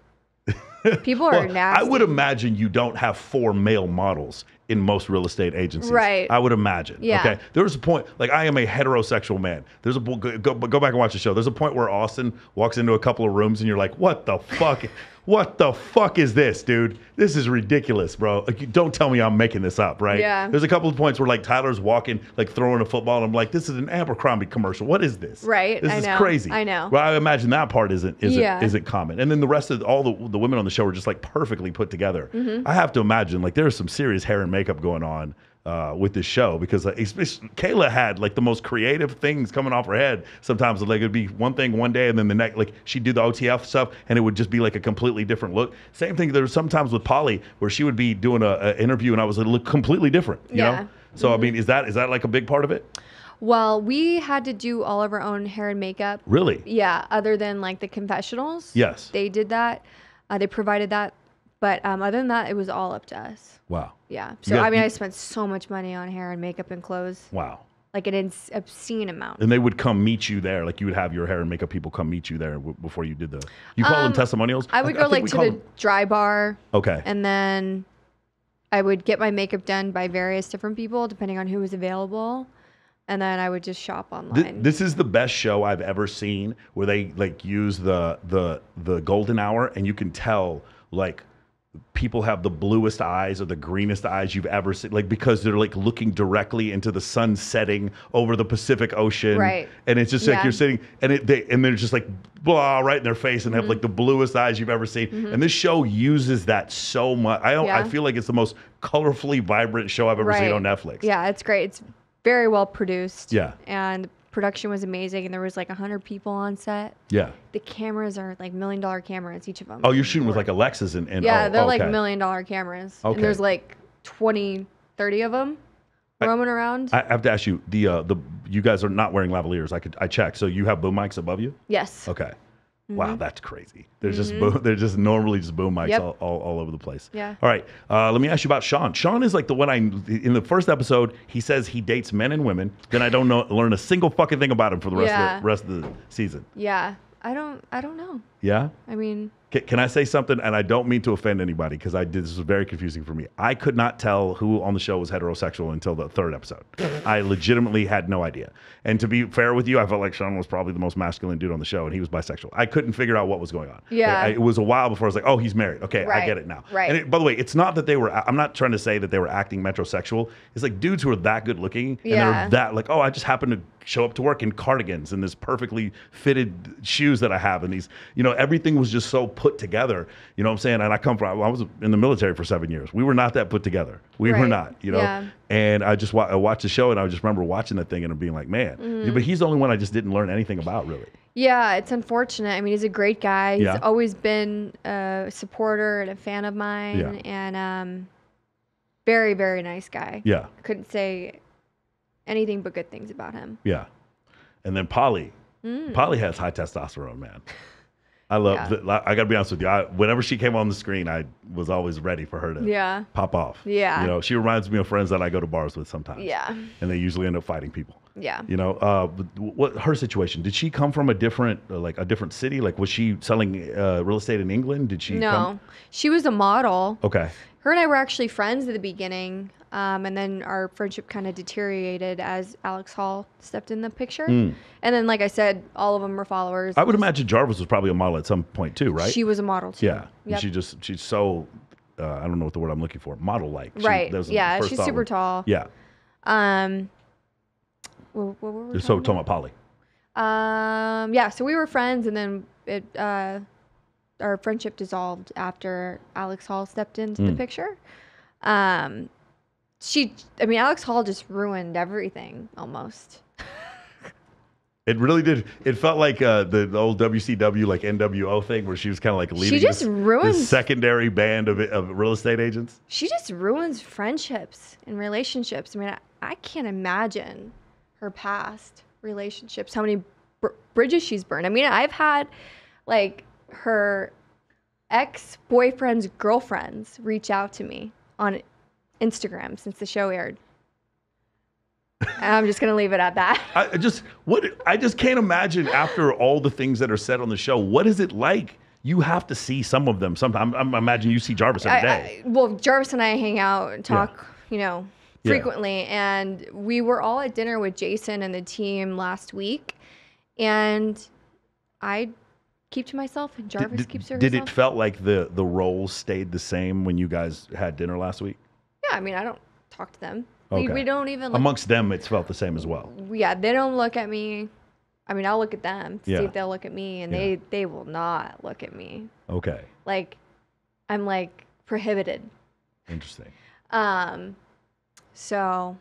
People are nasty. I would imagine you don't have 4 male models in most real estate agencies. Right. I would imagine. Yeah. Okay. There was a point, like I am a heterosexual man. There's a go back and watch the show. There's a point where Austin walks into a couple of rooms and you're like, what the fuck? What the fuck is this, dude? This is ridiculous, bro. Like, don't tell me I'm making this up, right? Yeah. There's a couple of points where like Tyler's walking, like throwing a football, and I'm like, this is an Abercrombie commercial. What is this? Right. This I is know. crazy. I know. Well, I imagine that part isn't common. And then the rest of all the women on the show are just like perfectly put together. I have to imagine like there's some serious hair and makeup going on with this show, because Kayla had like the most creative things coming off her head. Sometimes like it'd be one thing one day, and then the next, like she'd do the OTF stuff, and it would just be like a completely different look. Same thing. There was sometimes with Polly where she would be doing an interview, and I was like, look completely different. You know? So I mean, is that like a big part of it? Well, we had to do all of our own hair and makeup. Really? Yeah. Other than like the confessionals. Yes. They did that. They provided that. But other than that, it was all up to us. Wow. Yeah. So, I mean, I spent so much money on hair and makeup and clothes. Wow. Like an obscene amount. And they would come meet you there. Like you would have your hair and makeup people come meet you there before you did you call them testimonials? I would go like to the dry bar. Okay. And then I would get my makeup done by various different people, depending on who was available. And then I would just shop online. This is the best show I've ever seen, where they like use the golden hour, and you can tell like people have the bluest eyes or the greenest eyes you've ever seen, like because they're like looking directly into the sun setting over the Pacific Ocean, right? And it's just like you're sitting, and they're just like blah right in their face, and have like the bluest eyes you've ever seen. And this show uses that so much. I feel like it's the most colorfully vibrant show I've ever seen on Netflix. Yeah, it's great. It's very well produced. Yeah, and production was amazing, and there was like 100 people on set. Yeah. The cameras are like $1 million cameras, each of them. Oh, you're shooting with like Alexas and they're like $1 million cameras. Okay. And there's like 20, 30 of them roaming around. I have to ask you, you guys are not wearing lavaliers. I checked. So you have boom mics above you? Yes. Okay. Wow, that's crazy. There's they're just normally just boom mics all over the place. Yeah. All right. Let me ask you about Sean. Sean is like the one in the first episode, he says he dates men and women. Then I don't learn a single fucking thing about him for the rest of the season. Yeah. I don't know. Yeah? I mean, can I say something? And I don't mean to offend anybody, because this was very confusing for me. I could not tell who on the show was heterosexual until the 3rd episode. I legitimately had no idea. And to be fair with you, I felt like Sean was probably the most masculine dude on the show, and he was bisexual. I couldn't figure out what was going on. Yeah. It was a while before I was like, oh, he's married. Okay, right. I get it now. Right. And by the way, it's not that I'm not trying to say that they were acting metrosexual. It's like dudes who are that good looking, and they're that like, oh, I just happen to show up to work in cardigans and this perfectly fitted shoes that I have, and these, everything was just so put together. You know what I'm saying? And I was in the military for 7 years. We were not that put together. We were not, Yeah. And I just I watched the show, and I just remember watching that thing and being like, man, but he's the only one I just didn't learn anything about, really. Yeah, it's unfortunate. I mean, he's a great guy. He's always been a supporter and a fan of mine, and very, very nice guy. Yeah. Couldn't say anything but good things about him. Yeah. And then Polly. Polly has high testosterone, man. I love. I gotta be honest with you. Whenever she came on the screen, I was always ready for her to pop off. Yeah. You know, she reminds me of friends that I go to bars with sometimes. Yeah. And they usually end up fighting people. Yeah. You know, what her situation? Did she come from a different city? Like, was she selling real estate in England? Did she? No, she was a model. Okay. Her and I were actually friends at the beginning, and then our friendship kind of deteriorated as Alex Hall stepped in the picture. And then, like I said, all of them were followers. I would imagine Jarvis was probably a model at some point too, right? She was a model too. Yeah. Yep. She's so I don't know what the word I'm looking for. Model-like. Right. Yeah. She's super tall. Yeah. What were we talking about Polly. Yeah. So we were friends, and then our friendship dissolved after Alex Hall stepped into the picture. Alex Hall just ruined everything almost. It really did. It felt like the old WCW, like NWO thing, where she was kind of like leading this secondary band of real estate agents. She just ruins friendships and relationships. I mean, I can't imagine her past relationships, how many bridges she's burned. I mean, I've had like her ex-boyfriend's girlfriends reach out to me on Instagram since the show aired. And I'm just gonna leave it at that. I just can't imagine after all the things that are said on the show. What is it like? You have to see some of them. Sometimes I imagine you see Jarvis every day. Well, Jarvis and I hang out and talk, frequently. And we were all at dinner with Jason and the team last week, and I keep to myself, and Jarvis keeps to herself. Did it felt like the roles stayed the same when you guys had dinner last week? Yeah, I mean, I don't talk to them. Okay. We don't even amongst them. It's felt the same as well. Yeah, they don't look at me. I mean, I'll look at them to see if they'll look at me, and they will not look at me. Okay. Like, I'm like prohibited. Interesting. So,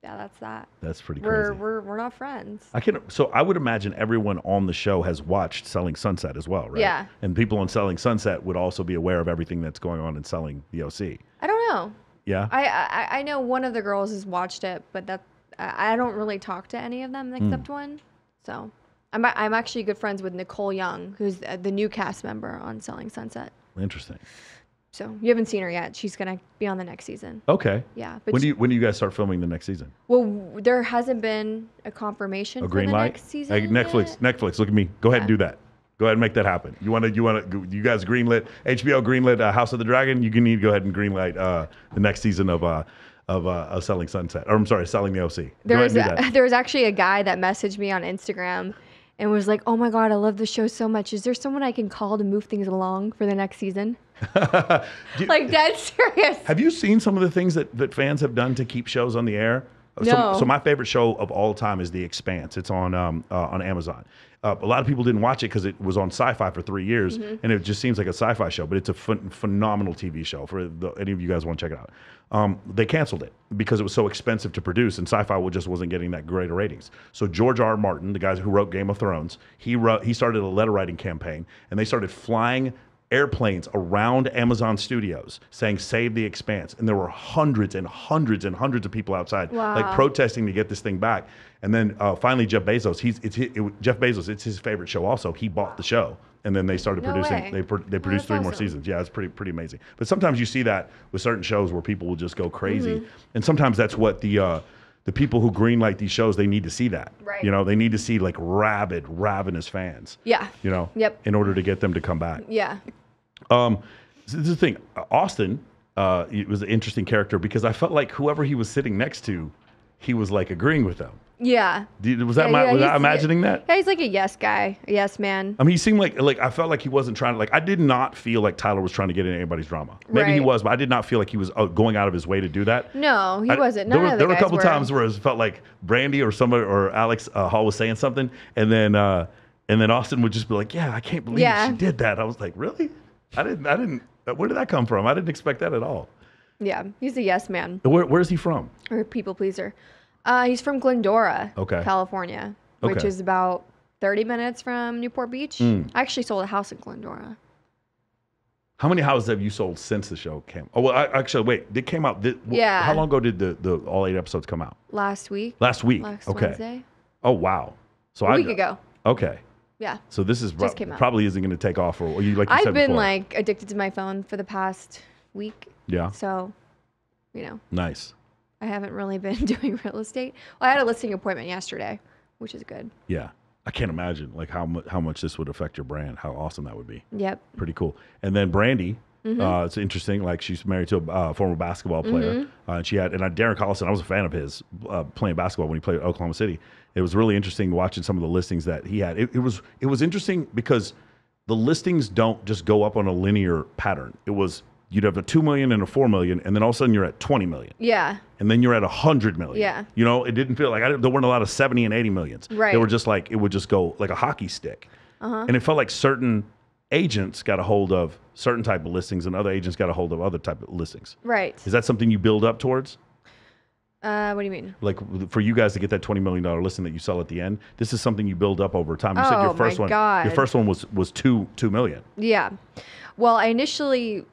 yeah, that's that. That's pretty crazy. We're not friends. So I would imagine everyone on the show has watched Selling Sunset as well, right? Yeah. And people on Selling Sunset would also be aware of everything that's going on in Selling the OC. I don't know. Yeah. I know one of the girls has watched it, but I don't really talk to any of them except one. So I'm actually good friends with Nicole Young, who's the new cast member on Selling Sunset. Interesting. So you haven't seen her yet. She's gonna be on the next season. Okay. Yeah. But when do you guys start filming the next season? Well, there hasn't been a confirmation for the next season. Hey, Netflix, look at me. Go ahead and do that. Go ahead and make that happen. You guys greenlit HBO greenlit House of the Dragon. You need to go ahead and greenlight the next season of Selling Sunset. Or I'm sorry, Selling the OC. Go ahead and do that. There was actually a guy that messaged me on Instagram and was like, "Oh my God, I love the show so much. Is there someone I can call to move things along for the next season?" Like, that's serious. Have you seen some of the things that fans have done to keep shows on the air? No. So my favorite show of all time is The Expanse. It's on Amazon. A lot of people didn't watch it because it was on Sci-Fi for 3 years, and it just seems like a sci-fi show, but it's a phenomenal TV show. For any of you guys want to check it out. They canceled it because it was so expensive to produce, and Sci-Fi just wasn't getting that great of ratings. So George R. R. Martin, the guy who wrote Game of Thrones, he started a letter writing campaign, and they started flying airplanes around Amazon Studios saying "Save the Expanse," and there were hundreds and hundreds and hundreds of people outside, like protesting to get this thing back. And then finally, Jeff Bezos, it's his favorite show. Also, he bought the show, and then they started producing. They produced 3 more seasons. Yeah, it's pretty amazing. But sometimes you see that with certain shows where people will just go crazy, and sometimes that's what the people who greenlight these shows, they need to see that. Right. You know, they need to see like ravenous fans. Yeah. You know. Yep. In order to get them to come back. Yeah. So this is the thing. Austin, it was an interesting character because I felt like whoever he was sitting next to, he was like agreeing with them. Yeah. Was I imagining that? Yeah, he's like a yes guy, a yes man. I mean, he seemed like I felt like he wasn't trying to, I did not feel like Tyler was trying to get in anybody's drama. Maybe he was, but I did not feel like he was going out of his way to do that. No, he wasn't. There were a couple times where it felt like Brandy or somebody or Alex Hall was saying something, and then Austin would just be like, "Yeah, I can't believe she did that." I was like, "Really? I didn't. Where did that come from? I didn't expect that at all." Yeah, he's a yes man. Where is he from? Or a people pleaser. He's from Glendora, California, which is about 30 minutes from Newport Beach. I actually sold a house in Glendora. How many houses have you sold since the show came? Oh, well, actually, wait. It came out. Yeah. How long ago did the all 8 episodes come out? Last week. Last week. Last okay. Wednesday. Oh, wow. So A week ago. Okay. Yeah. So this is Just came out. probably isn't going to take off, or you like you I've said been before. like addicted to my phone for the past week. Yeah. So, you know. Nice. I haven't really been doing real estate. Well, I had a listing appointment yesterday, which is good. Yeah. I can't imagine like how much this would affect your brand. How awesome that would be. Yep. Pretty cool. And then Brandy, it's interesting. Like she's married to a former basketball player, and she had Darren Collison. I was a fan of his playing basketball when he played at Oklahoma City. It was really interesting watching some of the listings that he had. It was interesting because the listings don't just go up on a linear pattern. It was you'd have a 2 million and a 4 million, and then all of a sudden you're at 20 million. Yeah. And then you're at 100 million. Yeah. You know, it didn't feel like there weren't a lot of 70 and 80 millions. Right. They were just like, it would just go like a hockey stick. And it felt like certain agents got a hold of certain type of listings and other agents got a hold of other type of listings. Right. Is that something you build up towards? What do you mean? Like for you guys to get that $20 million listing that you sell at the end, this is something you build up over time. You said your first my one, God. your first one was 2 million. Yeah. Well, I initially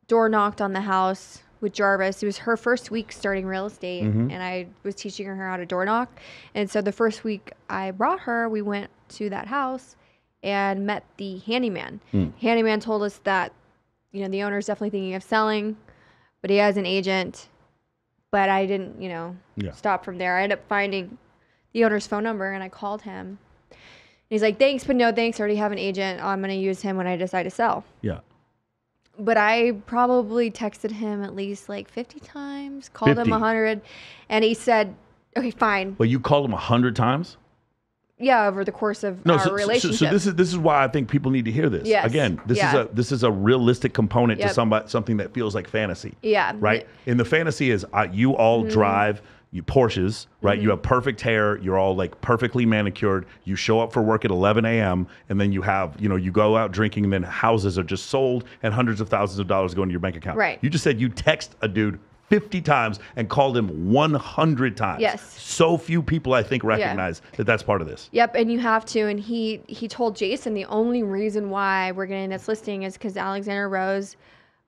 door knocked on the house with Jarvis. It was her first week starting real estate, and I was teaching her how to door knock. And so the first week I brought her, we went to that house and met the handyman. Handyman told us that, you know, the owner's definitely thinking of selling, but he has an agent. But I didn't, you know, stop from there. I ended up finding the owner's phone number, and I called him. And he's like, thanks, but no thanks. I already have an agent. I'm going to use him when I decide to sell. Yeah. But I probably texted him at least like 50 times, called 50. him 100, and he said, okay, fine. Well, you called him 100 times? Yeah, over the course of our relationship. So this is why I think people need to hear this. Yes. Again, this is a realistic component to something that feels like fantasy. Yeah. Right? And the fantasy is you all drive you Porsches, right? You have perfect hair. You're all like perfectly manicured. You show up for work at 11 a.m. and then you have, you know, you go out drinking and then houses are just sold and hundreds of thousands of dollars go into your bank account. Right. You just said you text a dude 50 times and called him 100 times. Yes. So few people, I think, recognize that that's part of this. Yep, and you have to. And he told Jason the only reason why we're getting this listing is because Alexandra Rose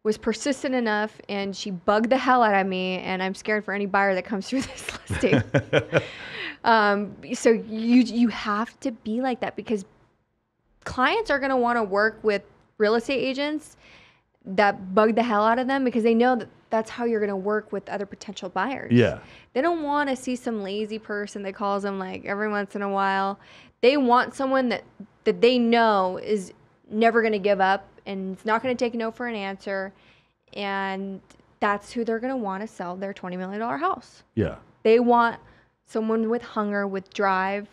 was persistent enough, and she bugged the hell out of me, and I'm scared for any buyer that comes through this listing. So you have to be like that because clients are going to want to work with real estate agents that bug the hell out of them because they know that that's how you're going to work with other potential buyers. Yeah. They don't want to see some lazy person that calls them like every once in a while. They want someone that they know is never going to give up and it's not going to take no for an answer. And that's who they're going to want to sell their $20 million house. Yeah. They want someone with hunger, with drive.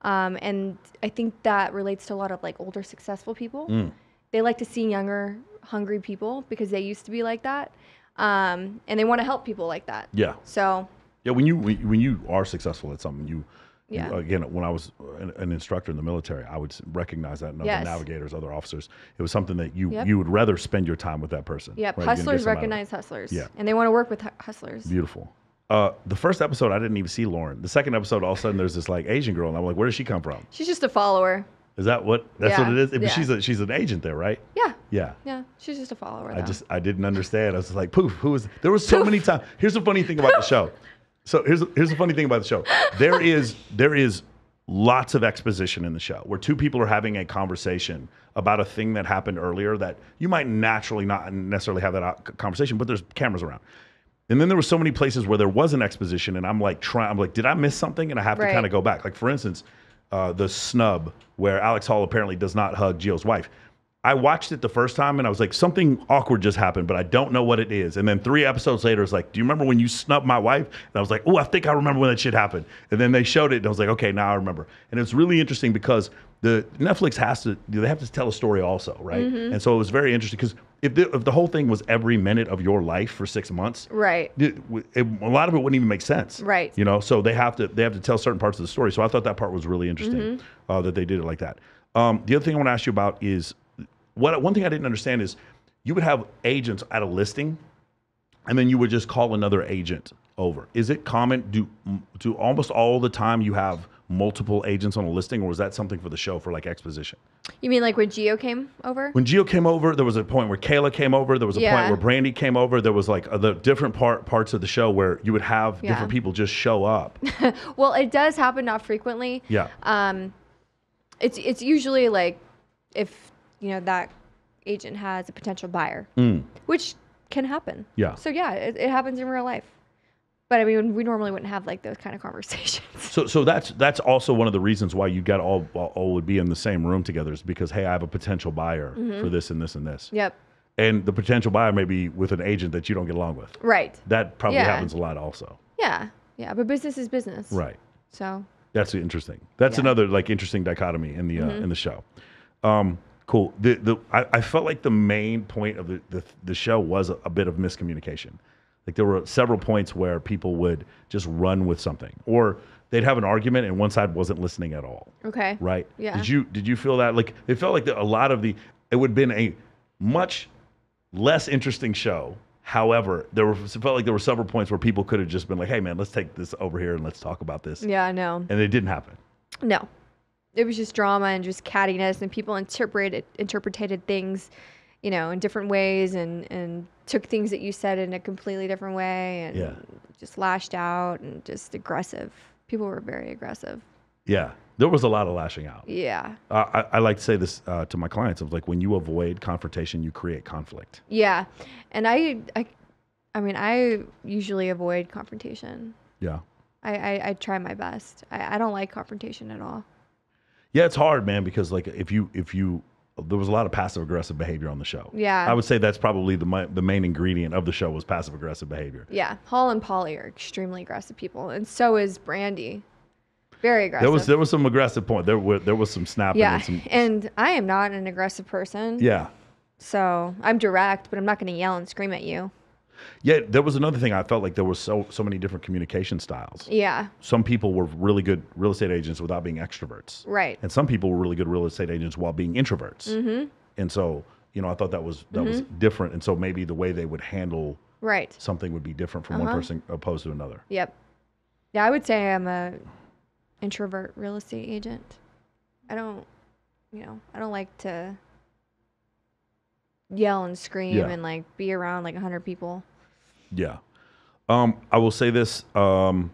And I think that relates to a lot of like older successful people. They like to see younger, hungry people because they used to be like that. And they want to help people like that. Yeah. So. Yeah, when you are successful at something, you again, when I was an instructor in the military, I would recognize that in other navigators, other officers. It was something that you would rather spend your time with that person. Yeah, right? hustlers recognize hustlers. Yeah. And they want to work with hustlers. Beautiful. The first episode, I didn't even see Lauren. The second episode, all of a sudden, there's this like Asian girl, and I'm like, where does she come from? She's just a follower. Is that what? That's what it is. Yeah. She's an agent there, right? Yeah. Yeah. Yeah. She's just a follower. I didn't understand. I was like, poof. Who is? There was so many times. Here's the funny thing about the show. So here's the funny thing about the show. There is lots of exposition in the show where two people are having a conversation about a thing that happened earlier that you might naturally not necessarily have that conversation, but there's cameras around. And then there were so many places where there was an exposition, and I'm like, did I miss something? And I have to kind of go back. Like for instance, the snub where Alex Hall apparently does not hug Gio's wife. I watched it the first time and I was like, something awkward just happened, but I don't know what it is. And then 3 episodes later, it's like, do you remember when you snubbed my wife? And I was like, oh, I think I remember when that shit happened. And then they showed it and I was like, okay, now I remember. And it's really interesting because the Netflix they have to tell a story also, right? And so it was very interesting because if the whole thing was every minute of your life for 6 months, right? A lot of it wouldn't even make sense, right? You know, so they have to tell certain parts of the story. So I thought that part was really interesting that they did it like that. The other thing I want to ask you about is one thing I didn't understand is you would have agents at a listing, and then you would just call another agent over. Is it common? Do almost all the time you have multiple agents on a listing, or was that something for the show for like exposition? You mean like when Gio came over? When Gio came over, there was a point where Kayla came over. There was a point where Brandy came over. There was like the different parts of the show where you would have different people just show up. Well, it does happen, not frequently. Yeah. It's usually like if that agent has a potential buyer, which can happen. Yeah. So yeah, it happens in real life. But I mean, we normally wouldn't have like those kind of conversations. So that's also one of the reasons why you got all would be in the same room together, is because, hey, I have a potential buyer for this and this and this. Yep. And the potential buyer may be with an agent that you don't get along with. Right. That probably happens a lot also. Yeah. Yeah. But business is business. Right. So. That's interesting. That's another like interesting dichotomy in the show. Cool. I felt like the main point of the show was a bit of miscommunication. Like there were several points where people would just run with something, or they'd have an argument and one side wasn't listening at all. Okay. Right. Yeah. Did you feel that? Like it felt like a lot of it would have been a much less interesting show. However, it felt like there were several points where people could have just been like, "Hey, man, let's take this over here and let's talk about this." Yeah, I know. And it didn't happen. No, it was just drama and just cattiness, and people interpreted things, in different ways, and took things that you said in a completely different way, and just lashed out and just aggressive. People were very aggressive. Yeah, there was a lot of lashing out. Yeah. I like to say this to my clients of like, when you avoid confrontation, you create conflict. Yeah, and I mean, I usually avoid confrontation. Yeah. I try my best. I don't like confrontation at all. Yeah, it's hard, man, because like if you there was a lot of passive aggressive behavior on the show. Yeah. I would say that's probably the main ingredient of the show was passive aggressive behavior. Yeah. Hall and Polly are extremely aggressive people, and so is Brandy. Very aggressive. There was some aggressive point. There was some snapping. Yeah. And I am not an aggressive person. Yeah. So I'm direct, but I'm not going to yell and scream at you. Yeah, there was another thing. I felt like there was so many different communication styles. Yeah. Some people were really good real estate agents without being extroverts. Right. And some people were really good real estate agents while being introverts. Mm-hmm. And so, I thought that was different. And so maybe the way they would handle something would be different from one person opposed to another. Yep. Yeah, I would say I'm a introvert real estate agent. I don't like to yell and scream and like be around like 100 people. Yeah. I will say this. So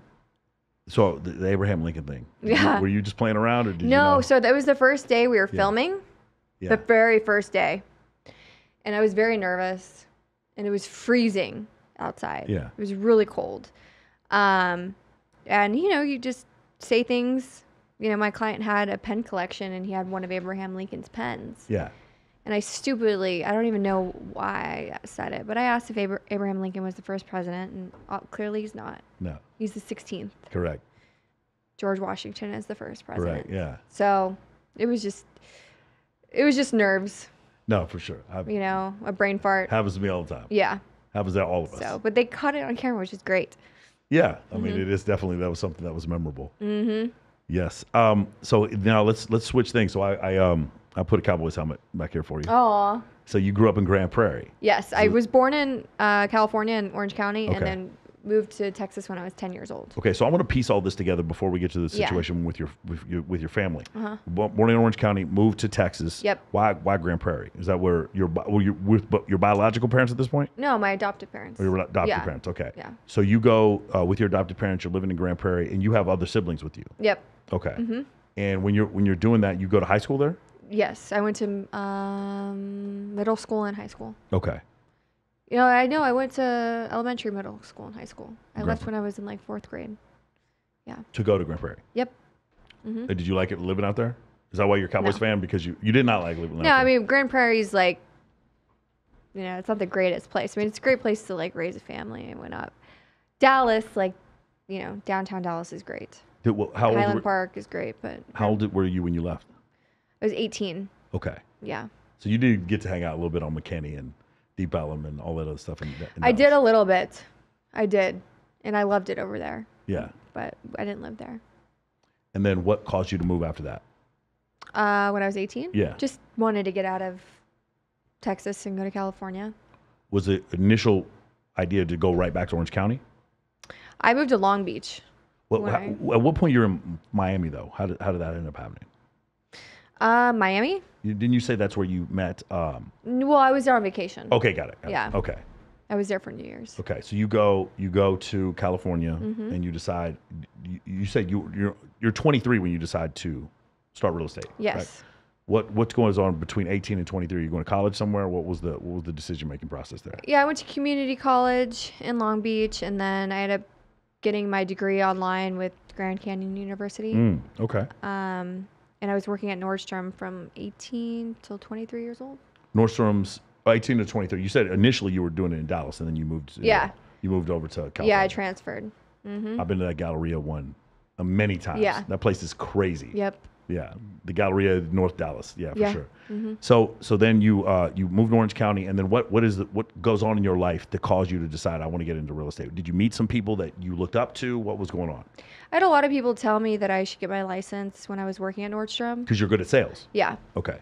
the Abraham Lincoln thing. Were you just playing around, or did you know? So that was the first day we were filming. Yeah. The very first day. And I was very nervous, and it was freezing outside. Yeah. It was really cold. And you just say things. My client had a pen collection, and he had one of Abraham Lincoln's pens. Yeah. And I stupidly, I don't even know why I said it, but I asked if Abraham Lincoln was the first president, and clearly he's not. No. He's the 16th. Correct. George Washington is the first president. Correct. Yeah. So it was just nerves. No, for sure. A brain fart. Happens to me all the time. Yeah. Happens to all of us. So, but they caught it on camera, which is great. Yeah. I mean, it is definitely, that was something that was memorable. Mm-hmm. Yes. So now let's switch things. So I put a Cowboys helmet back here for you. Oh. So you grew up in Grand Prairie. Yes, I was born in California in Orange County, and then moved to Texas when I was 10 years old. Okay, so I want to piece all this together before we get to the situation with your family. Born in Orange County, moved to Texas. Yep. Why Grand Prairie? Is that where were you with your biological parents at this point? No, my adopted parents. Or your adopted parents. Okay. Yeah. So you go with your adopted parents. You're living in Grand Prairie, and you have other siblings with you. Yep. Okay. Mm-hmm. And when you're doing that, you go to high school there? Yes, I went to middle school and high school. Okay. I went to elementary, middle school, and high school. I left when I was in like 4th grade. Yeah. To go to Grand Prairie? Yep. Mm-hmm. Did you like it living out there? Is that why you're a Cowboys fan? Because you did not like living out there? No, I mean, Grand Prairie's like, it's not the greatest place. I mean, it's a great place to like raise a family. I went up. Dallas, like, downtown Dallas is great. Highland Park is great, but. How old were you when you left? I was 18. Okay. Yeah. So you did get to hang out a little bit on McKinney and Deep Ellum and all that other stuff. I did a little bit. I did. And I loved it over there. Yeah. But I didn't live there. And then what caused you to move after that? When I was 18? Yeah. Just wanted to get out of Texas and go to California. Was the initial idea to go right back to Orange County? I moved to Long Beach. At what point you're in Miami though? How did that end up happening? Miami. Didn't you say that's where you met? Well, I was there on vacation. Okay, got it. Yeah. Okay. I was there for New Year's. Okay, so you go to California and you decide. You said you're 23 when you decide to start real estate. Yes. Right? What's going on between 18 and 23? Are you going to college somewhere? What was the decision making process there? Yeah, I went to community college in Long Beach, and then I ended up getting my degree online with Grand Canyon University. Okay. And I was working at Nordstrom from 18 till 23 years old. Nordstrom's 18 to 23. You said initially you were doing it in Dallas, and then you moved. You moved over to California. Yeah, I transferred. I've been to that Galleria one many times. Yeah. That place is crazy. Yep. Yeah, the Galleria, North Dallas. Yeah, for sure. So then you moved to Orange County, and then what goes on in your life that caused you to decide I want to get into real estate? Did you meet some people that you looked up to? What was going on? I had a lot of people tell me that I should get my license when I was working at Nordstrom. Because you're good at sales. Yeah. Okay.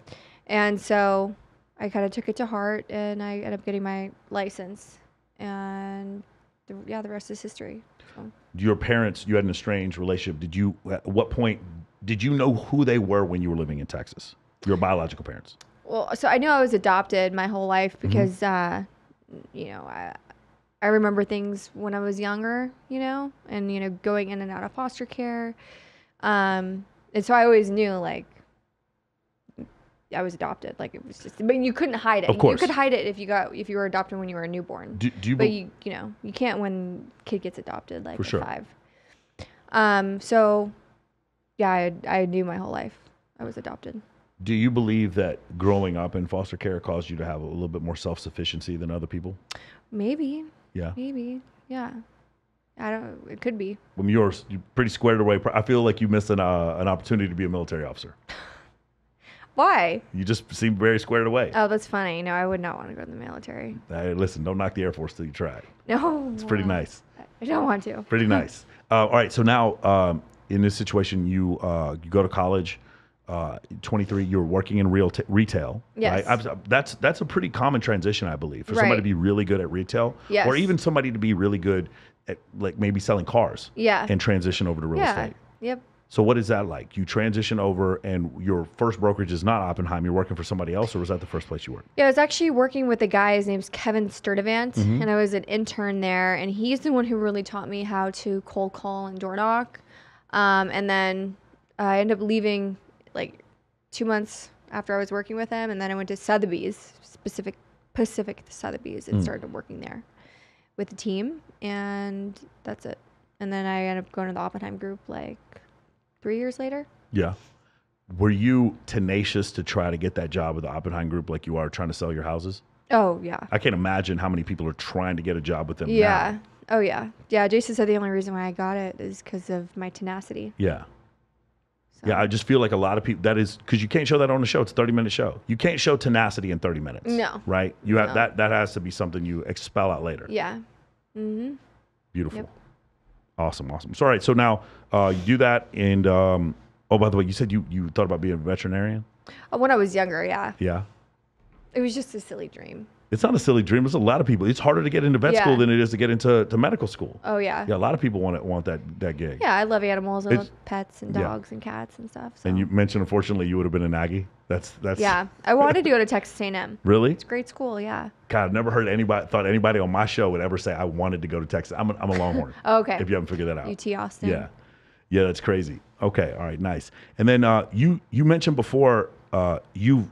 And so I kind of took it to heart, and I ended up getting my license, and the rest is history. So. Your parents, you had an estranged relationship. At what point did you know who they were when you were living in Texas? Your biological parents. Well, so I knew I was adopted my whole life because, I remember things when I was younger, and, going in and out of foster care. And so I always knew, like, I was adopted. Like, it was just, but you couldn't hide it. Of course. You could hide it if you were adopted when you were a newborn. But you can't when kid gets adopted, like, for at sure. 5. So, yeah, I knew my whole life I was adopted. Do you believe that growing up in foster care caused you to have a little bit more self-sufficiency than other people? Maybe. Yeah. Maybe. Yeah. It could be. Well, you're pretty squared away. I feel like you missed an opportunity to be a military officer. Why? You just seem very squared away. Oh, that's funny. No, I would not want to go to the military. Hey, listen, don't knock the Air Force till you try. No. It's pretty nice. I don't want to. Pretty nice. All right. So now, in this situation, you go to college. 23. You're working in retail. Yes. Right? That's a pretty common transition, I believe, for somebody to be really good at retail, yes. or even somebody to be really good at, like, maybe selling cars. Yeah. And transition over to real estate. Yep. So what is that like? You transition over, and your first brokerage is not Oppenheim. You're working for somebody else, or was that the first place you worked? Yeah, I was actually working with a guy. His name's Kevin Sturdivant, and I was an intern there. And he's the one who really taught me how to cold call and door knock. And then I ended up leaving like 2 months after I was working with him, and then I went to Sotheby's, Pacific Sotheby's, and started working there with the team, and that's it. And then I ended up going to the Oppenheim Group like 3 years later. Yeah. Were you tenacious to try to get that job with the Oppenheim Group like you are trying to sell your houses? Oh, yeah. I can't imagine how many people are trying to get a job with them Yeah. now. Oh, yeah. Yeah, Jason said the only reason why I got it is because of my tenacity. Yeah. So. Yeah, I just feel like a lot of people, that is, because you can't show that on the show. It's a 30-minute show. You can't show tenacity in 30 minutes. No. Right? You have that has to be something you expel out later. Yeah. Mm-hmm. Beautiful. Yep. Awesome. So, all right. So now you do that, and by the way, you said you thought about being a veterinarian? When I was younger, yeah. Yeah. It was just a silly dream. It's not a silly dream. There's a lot of people. It's harder to get into vet school than it is to get into medical school. Oh, yeah. Yeah, a lot of people want that gig. Yeah, I love animals. I love pets and dogs and cats and stuff. So. And you mentioned, unfortunately, you would have been an Aggie. That's. Yeah, I wanted to go to Texas A&M. Really? It's a great school, yeah. God, I've never heard anybody on my show would ever say I wanted to go to Texas. I'm a Longhorn. Oh, okay. If you haven't figured that out. UT Austin. Yeah. Yeah, that's crazy. Okay, all right, nice. And then you mentioned before you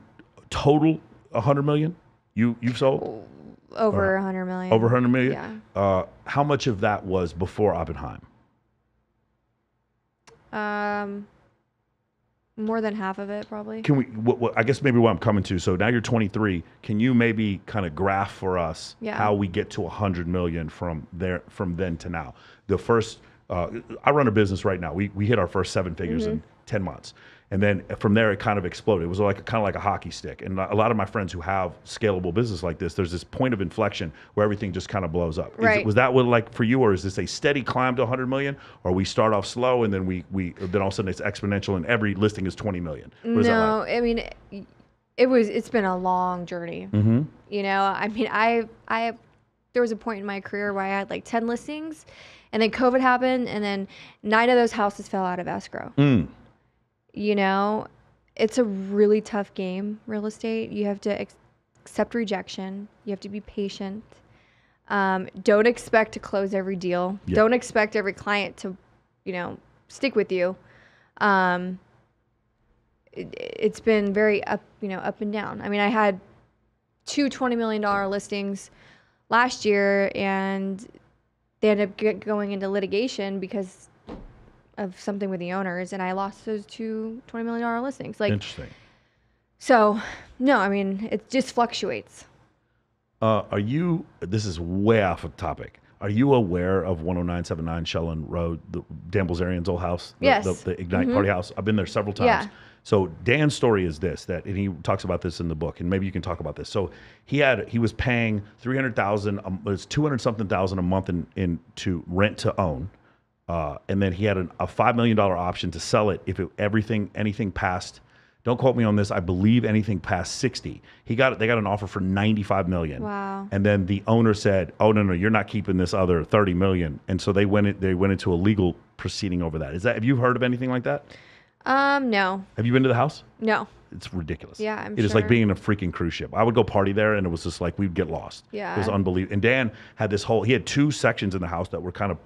total 100 million you've sold? Over 100 million. Over 100 million? Yeah. How much of that was before Oppenheim? More than half of it, probably. Can we? I guess maybe what I'm coming to. So now you're 23. Can you maybe kind of graph for us how we get to 100 million from then to now? The first, I run a business right now. We hit our first 7 figures in 10 months. And then from there, it kind of exploded. It was kind of like a hockey stick. And a lot of my friends who have scalable business like this, there's this point of inflection where everything just kind of blows up. Right. Was that what, like, for you, or is this a steady climb to 100 million? Or we start off slow and then then all of a sudden it's exponential and every listing is 20 million? What is that like? I mean, it's been a long journey. Mm-hmm. You know, I mean, there was a point in my career where I had like 10 listings, And then COVID happened, and then 9 of those houses fell out of escrow. You know, it's a really tough game, real estate. You have to accept rejection. You have to be patient. Don't expect to close every deal. Yep. Don't expect every client to, you know, stick with you. It's been very up and down. I mean, I had 2 $20 million listings last year, and they ended up going into litigation because of something with the owners, and I lost those 2 $20 million listings. Like, interesting. So, no, I mean, it just fluctuates. This is way off of topic. Are you aware of 10979 Shellen Road, the Dan Bilzerian's old house? Yes. The Ignite Party house? I've been there several times. Yeah. So Dan's story is this, and he talks about this in the book, and maybe you can talk about this. So he was paying $300,000, it's 200 something thousand a month in to rent to own. And then he had a $5 million option to sell it if anything passed. Don't quote me on this. I believe anything past 60. They got an offer for $95 million. Wow. And then the owner said, "Oh no, you're not keeping this other $30 million." And so they went into a legal proceeding over that. Have you heard of anything like that? No. Have you been to the house? No. It's ridiculous. Yeah, I'm It is like being in a freaking cruise ship. I would go party there, and it was just like we'd get lost. Yeah. It was unbelievable. And Dan had he had 2 sections in the house that were kind of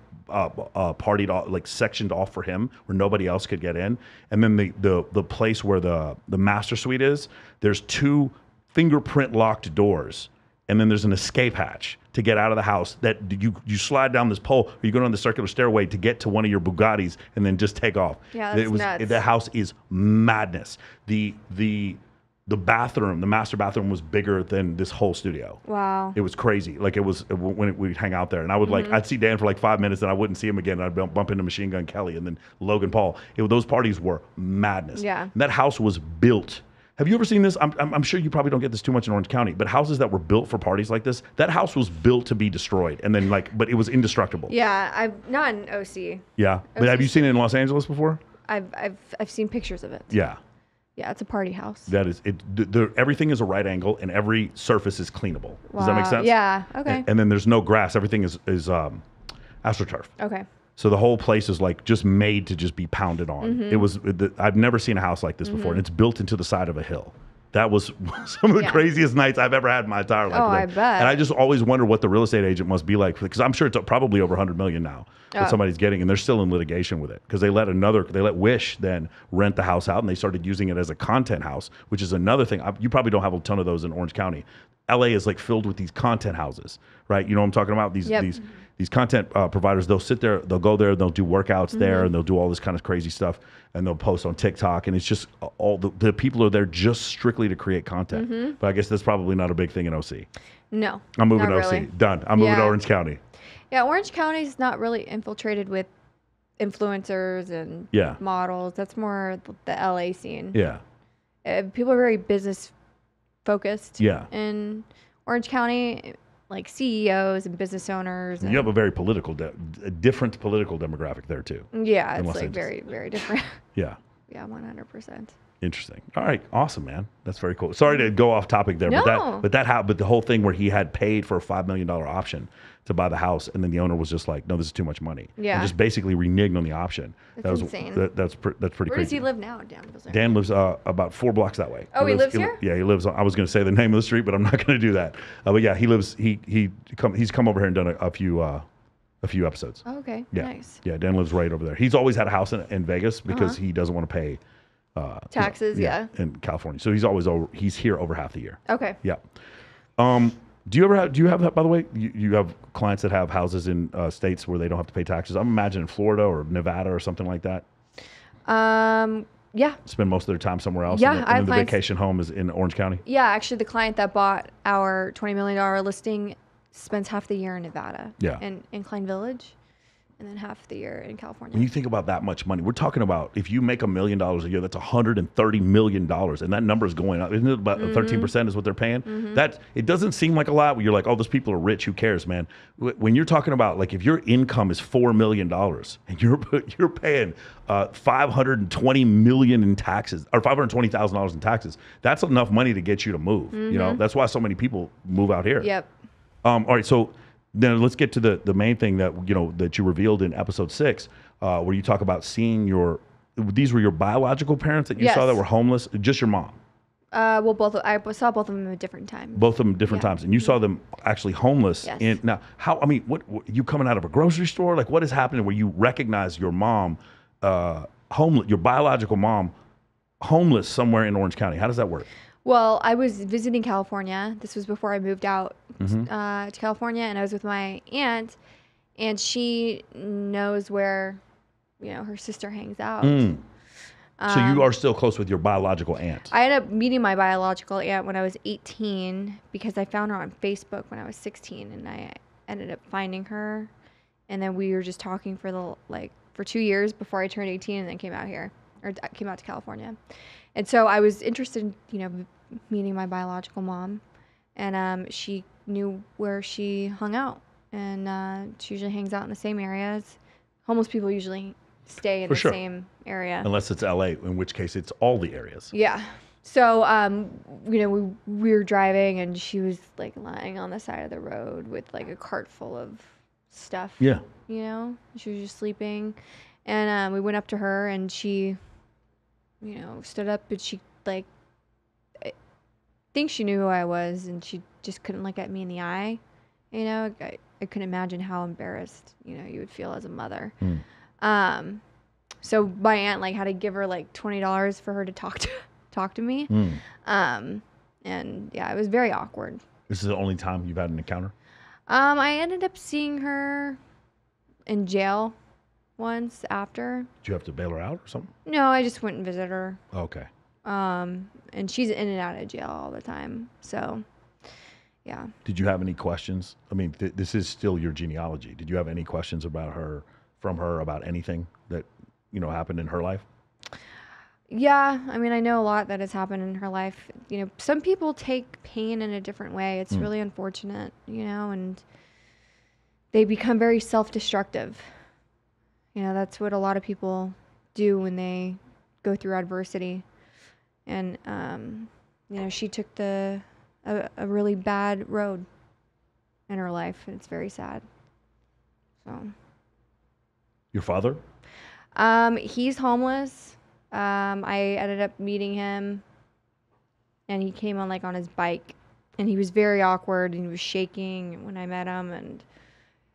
partied off, like sectioned off for him, where nobody else could get in. And then the place where the master suite is, there's 2 fingerprint locked doors, and then there's an escape hatch to get out of the house that you slide down this pole, or you go down the circular stairway to get to one of your Bugattis and then just take off. Yeah, that's nuts. The house is madness. The bathroom, the master bathroom, was bigger than this whole studio. Wow. It was crazy. Like, it was when we'd hang out there, and I would I'd see Dan for like 5 minutes, and I wouldn't see him again. And I'd bump into Machine Gun Kelly and then Logan Paul. Those parties were madness. Yeah. And that house was built. Have you ever seen this? I'm sure you probably don't get this too much in Orange County, but houses that were built for parties like this, that house was built to be destroyed, and then but it was indestructible. Yeah, I've not in OC. Yeah, but have you seen it in Los Angeles before? I've seen pictures of it. Yeah. Yeah, it's a party house. That is it. Everything is a right angle, and every surface is cleanable. Wow. Does that make sense? Yeah. Okay. And then there's no grass. Everything is AstroTurf. Okay. So the whole place is like just made to just be pounded on. I've never seen a house like this before, and it's built into the side of a hill. That was some of the craziest nights I've ever had in my entire life. Oh, I bet. And I just always wonder what the real estate agent must be like, because I'm sure it's probably over $100 million now that somebody's getting, and they're still in litigation with it because they let Wish then rent the house out, and they started using it as a content house, which is another thing. You probably don't have a ton of those in Orange County. LA is like filled with these content houses, right? You know what I'm talking about? These content providers, they'll sit there, they'll go there, they'll do workouts there, and they'll do all this kind of crazy stuff, and they'll post on TikTok, and it's just all the people are there just strictly to create content. But I guess that's probably not a big thing in OC. No. I'm moving to OC. Really. Done. I'm moving to Orange County. Yeah, Orange County is not really infiltrated with influencers and models. That's more the LA scene. Yeah. People are very business focused. Yeah. In Orange County, like CEOs and business owners. You have a very different political demographic there too. Yeah, it's like very, very different. Yeah. Yeah, 100%. Interesting. All right, awesome, man. That's very cool. Sorry to go off topic there, No. but the whole thing where he had paid for a $5 million option to buy the house, and then the owner was just like, "No, this is too much money." Yeah. And just basically reneged on the option. That's insane. That's pretty crazy. Where does he live now, Dan? Dan lives about 4 blocks that way. Oh, he lives here? Yeah, he lives. I was going to say the name of the street, but I'm not going to do that. But yeah, he lives. He's come over here and done a few episodes. Oh, okay. Yeah. Nice. Yeah, Dan lives right over there. He's always had a house in Vegas because he doesn't want to pay taxes. In California. So he's here over half the year. Okay. Yeah. Do you have that, by the way? You have clients that have houses in states where they don't have to pay taxes? I'm imagining Florida or Nevada or something like that. Yeah. Spend most of their time somewhere else. Yeah, and the vacation home is in Orange County. Yeah, actually, the client that bought our $20 million listing spends half the year in Nevada. Yeah. In Incline Village, and then half the year in California. When you think about that much money, we're talking about if you make $1 million a year, that's $130 million, and that number is going up. Isn't it about 13% is what they're paying? That it doesn't seem like a lot. You're like, oh, those people are rich. Who cares, man? When you're talking about like if your income is $4 million and you're paying $520 million in taxes or $520,000 in taxes, that's enough money to get you to move. You know, that's why so many people move out here. Yep. All right, so Then let's get to the main thing that that you revealed in episode 6, where you talk about seeing these were your biological parents that you saw that were homeless, just your mom. Well, I saw both of them at different times. Both of them different times, and you saw them actually homeless. Yes. Now, how? I mean, what you coming out of a grocery store? Like, what is happening where you recognize your mom, homeless, your biological mom, homeless somewhere in Orange County? How does that work? Well, I was visiting California. This was before I moved out to California, and I was with my aunt, and she knows where, her sister hangs out. So you are still close with your biological aunt. I ended up meeting my biological aunt when I was 18 because I found her on Facebook when I was 16, and I ended up finding her, and then we were just talking for 2 years before I turned 18, and then came out here, or came out to California. And so I was interested in, meeting my biological mom, and she knew where she hung out, and she usually hangs out in the same areas. Homeless people usually stay in the same area. Unless it's LA, in which case it's all the areas. Yeah. So, we were driving, and she was lying on the side of the road with a cart full of stuff. Yeah. She was just sleeping, and we went up to her, and she, stood up, and she I think she knew who I was, and she just couldn't look at me in the eye. I couldn't imagine how embarrassed you would feel as a mother. So my aunt had to give her $20 for her to talk to me. And yeah, it was very awkward. This is the only time you've had an encounter? I ended up seeing her in jail once after. Did you have to bail her out or something? No, I just went and visited her. Okay. And she's in and out of jail all the time. So, yeah. Did you have any questions? I mean, this is still your genealogy. Did you have any questions from her about anything that, happened in her life? Yeah. I mean, I know a lot that has happened in her life. Some people take pain in a different way. It's really unfortunate, and they become very self-destructive. That's what a lot of people do when they go through adversity. And, she took a really bad road in her life, and it's very sad. So. Your father? He's homeless. I ended up meeting him, and he came on his bike, and he was very awkward, and he was shaking when I met him, and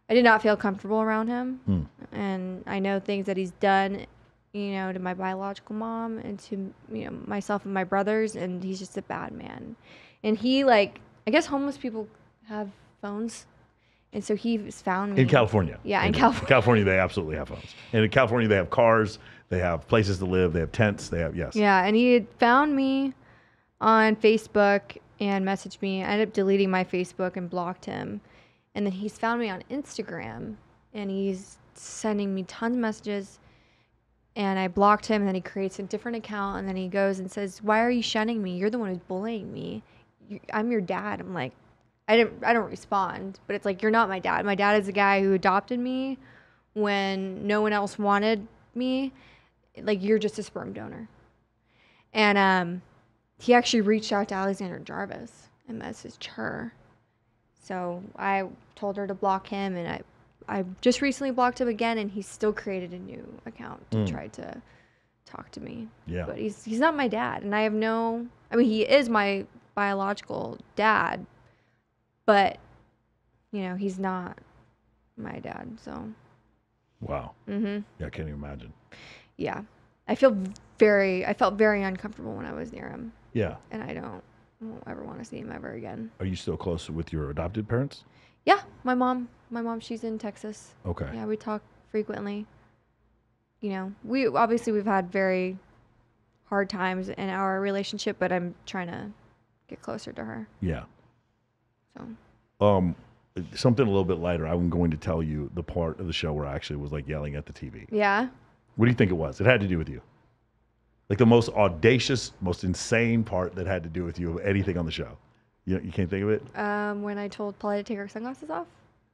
I did not feel comfortable around him. And I know things that he's done, to my biological mom and to, myself and my brothers, and he's just a bad man. And he, I guess homeless people have phones, and so he's found me. In California. Yeah, in California. California, they absolutely have phones. And in California, they have cars, they have places to live, they have tents, yes. Yeah, and he had found me on Facebook and messaged me. I ended up deleting my Facebook and blocked him. And then he's found me on Instagram, and he's sending me tons of messages. And I blocked him, and then he creates a different account, and then he goes and says, "Why are you shunning me? You're the one who's bullying me. I'm your dad." I'm like, I don't respond, but it's you're not my dad. My dad is the guy who adopted me when no one else wanted me. You're just a sperm donor. And he actually reached out to Alexandra Jarvis and messaged her. So I told her to block him, and I just recently blocked him again, and he's still created a new account to try to talk to me. Yeah. But he's not my dad, and I mean, he is my biological dad, but, he's not my dad, so. Wow. Yeah, I can't even imagine. Yeah. I felt very uncomfortable when I was near him. Yeah. And I won't ever want to see him ever again. Are you still close with your adopted parents? Yeah, my mom, she's in Texas. Okay. Yeah, we talk frequently. We've had very hard times in our relationship, but I'm trying to get closer to her. Yeah. So. Something a little bit lighter. I'm going to tell you the part of the show where I actually was yelling at the TV. Yeah. What do you think it was? It had to do with you. The most audacious, most insane part that had to do with you of anything on the show. You can't think of it? When I told Polly to take her sunglasses off?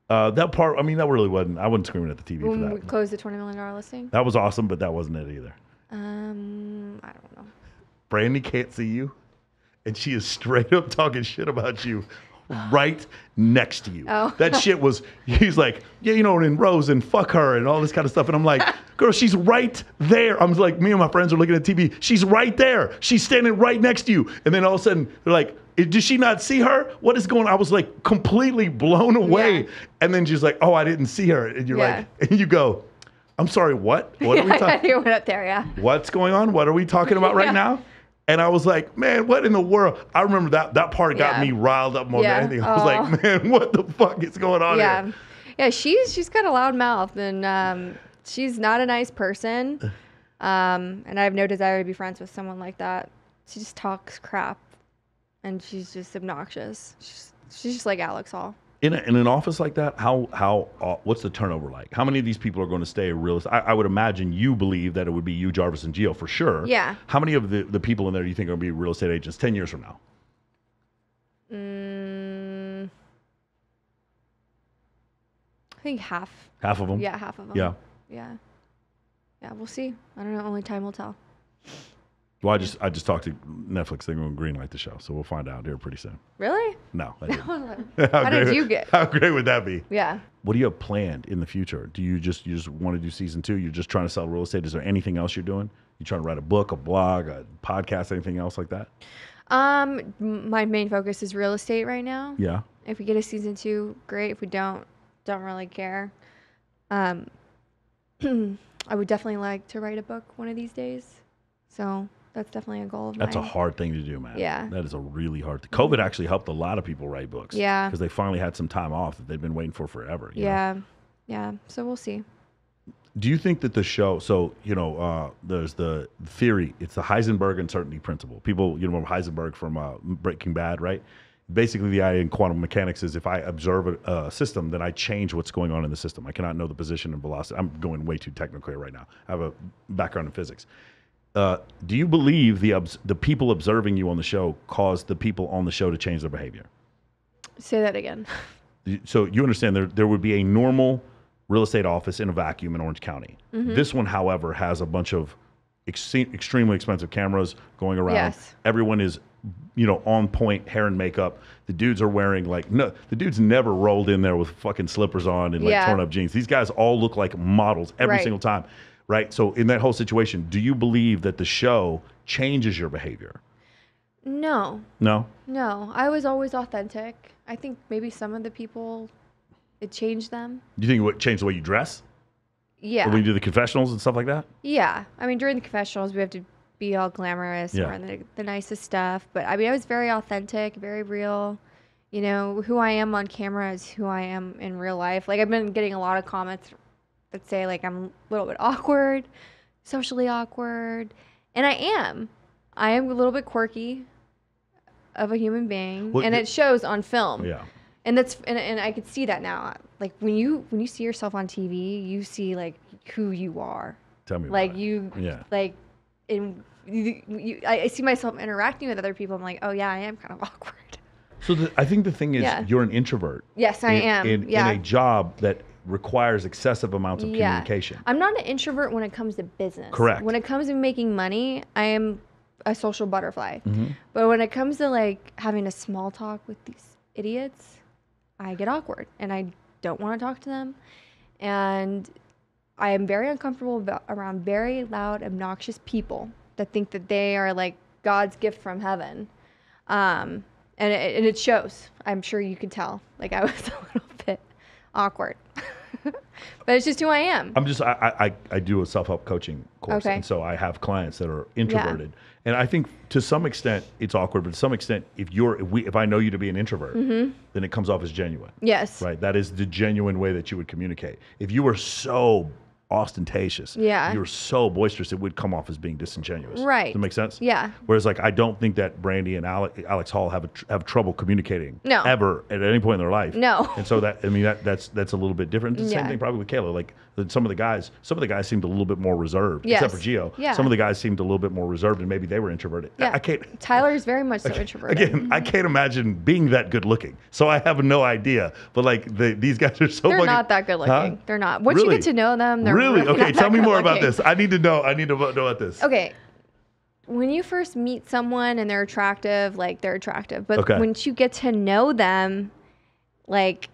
That part, that really wasn't. I wasn't screaming at the TV for that. When we closed the $20 million listing? That was awesome, but that wasn't it either. I don't know. Brandy can't see you, and she is straight up talking shit about you right next to you. Oh. That shit was, he's like, yeah, you know, and Rose and fuck her and all this kind of stuff. And I'm like, girl, she's right there. I'm like, me and my friends are looking at TV. She's right there. She's standing right next to you. And then all of a sudden, they're like, did she not see her? What is going on? I was like completely blown away. Yeah. And then she's like, oh, I didn't see her. And you're Yeah. like, and you go, I'm sorry, what? What are we talking? You went up there, yeah. What's going on? What are we talking about right Yeah. now? And I was like, man, what in the world? I remember that part got Yeah. me riled up more Yeah. than anything. I was like, man, what the fuck is going on Yeah. here? Yeah, she's got a loud mouth, and she's not a nice person. And I have no desire to be friends with someone like that. She just talks crap, and she's just obnoxious. She's just like Alex Hall. In an office like that, how what's the turnover like? How many of these people are going to stay real estate? I would imagine you believe that it would be you, Jarvis, and Gio for sure. Yeah. How many of the people in there do you think are going to be real estate agents 10 years from now? I think half. Half of them? Yeah, half of them. Yeah. Yeah. Yeah, we'll see. I don't know. Only time will tell. Well, I just talked to Netflix. They're going to greenlight the show, so we'll find out here pretty soon. Really? No, I didn't. How did you get? How great would that be? Yeah. What do you have planned in the future? Do you just want to do season 2? You're just trying to sell real estate? Is there anything else you're doing? You trying to write a book, a blog, a podcast, anything else like that? My main focus is real estate right now. Yeah. If we get a season 2, great. If we don't really care. I would definitely like to write a book one of these days. So that's definitely a goal of mine. That's a hard thing to do, man. Yeah. That is a really hard thing. COVID actually helped a lot of people write books. Yeah. Because they finally had some time off that they've been waiting for forever. you know? Yeah. Yeah. So we'll see. Do you think that the show, so, there's the theory, it's the Heisenberg uncertainty principle. People, remember Heisenberg from Breaking Bad, right? Basically, the idea in quantum mechanics is if I observe a system, then I change what's going on in the system. I cannot know the position and velocity. I'm going way too technical right now. I have a background in physics. Do you believe the people observing you on the show caused the people on the show to change their behavior? Say that again. So you understand there would be a normal real estate office in a vacuum in Orange County. Mm-hmm. This one, however, has a bunch of extremely expensive cameras going around. Yes. Everyone is, on point, hair and makeup. The dudes are wearing the dudes never rolled in there with fucking slippers on and torn up jeans. These guys all look like models every single time, right? So in that whole situation, do you believe that the show changes your behavior? No. No? No. I was always authentic. I think maybe some of the people, it changed them. Do you think it would change the way you dress? Yeah. Or when you do the confessionals and stuff like that? Yeah. I mean, during the confessionals, we have to be all glamorous, wearing the nicest stuff. But I mean, I was very authentic, very real. Who I am on camera is who I am in real life. Like, I've been getting a lot of comments that say, like, I'm a little bit awkward, socially awkward. And I am. I am a little bit quirky of a human being. Well, and it shows on film. Yeah. And that's and I could see that now. Like, when you see yourself on TV, you see, like, who you are. Tell me Like, about it. you, Yeah. like, I see myself interacting with other people. I'm like, oh, yeah, I am kind of awkward. So I think the thing is, you're an introvert. Yes, I am. In a job that requires excessive amounts of communication. I'm not an introvert when it comes to business. Correct. When it comes to making money, I am a social butterfly. Mm-hmm. But when it comes to, like, having a small talk with these idiots, I get awkward and I don't want to talk to them. And I am very uncomfortable around very loud, obnoxious people that think that they are, like, God's gift from heaven. And it shows. I'm sure you can tell. Like, I was a little bit awkward. But it's just who I am. I do a self-help coaching course. Okay. And so I have clients that are introverted. And I think to some extent it's awkward, but to some extent, if I know you to be an introvert, then it comes off as genuine. Yes. Right? That is the genuine way that you would communicate. If you were so ostentatious, you were so boisterous, it would come off as being disingenuous. Right. Does that make sense? Yeah. Whereas, like, I don't think that Brandy and Alex Hall have trouble communicating. No. Ever at any point in their life. No. And so that's a little bit different. It's the same thing probably with Kayla. Like, some of the guys seemed a little bit more reserved, Yes. except for Gio. Yeah. Some of the guys seemed a little bit more reserved, and maybe they were introverted. Yeah. I can't. Tyler is very much so introverted. Again, I can't imagine being that good looking. So I have no idea. But, like, these guys are so. They're not that good looking. Huh? They're not. Once Really? you get to know them, they're really really okay. not Tell that me good more about looking. this. I need to know about this. Okay. when you first meet someone and they're attractive, like they're attractive. But Okay. once you get to know them, like,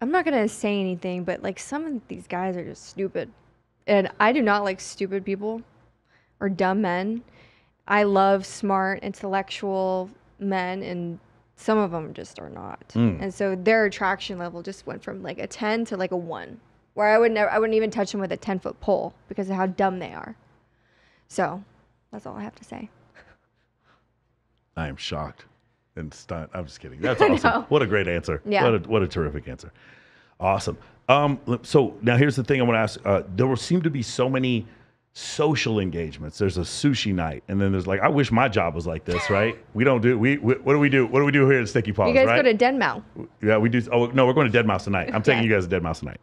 I'm not gonna say anything, but like some of these guys are just stupid. And I do not like stupid people or dumb men. I love smart, intellectual men, and some of them just are not. And so their attraction level just went from like a 10 to like a 1, where I wouldn't even touch them with a 10-foot pole because of how dumb they are. So that's all I have to say. I am shocked and stunned. I'm just kidding. That's awesome. What a great answer. Yeah. What a terrific answer. Awesome. So now here's the thing I want to ask. There seem to be so many social engagements. There's a sushi night, and then there's like, I wish my job was like this, right? We don't do, what do we do? What do we do here at Sticky Paws, You guys right? go to Denmau. Yeah, we do. Oh, no, we're going to Dead Mouse tonight. I'm taking you guys to Dead Mouse tonight.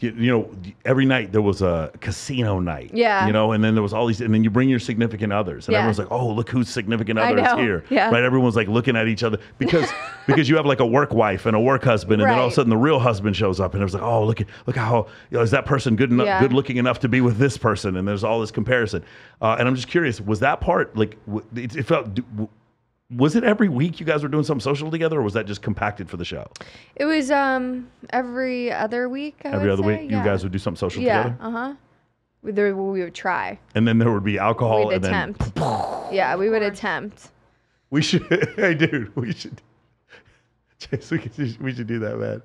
You know, every night there was a casino night. Yeah. You know, and then there was all these, and then you bring your significant others, and Yeah. everyone's like, oh, look whose significant I other is know. here. Yeah. Right? Everyone's like looking at each other because you have like a work wife and a work husband, and then all of a Right. sudden the real husband shows up, and it was like, oh, look how, you know, is that person good enough, Yeah. good looking enough to be with this person? And there's all this comparison. And I'm just curious, was that part like it felt? Was it every week you guys were doing something social together, or was that just compacted for the show? It was every other week. Every other say. week, Yeah. you guys would do something social Yeah. together? We would try. And then there would be alcohol, We'd and attempt. Yeah, we would attempt. we should. Hey, dude, we should. Chase, we should do that, man.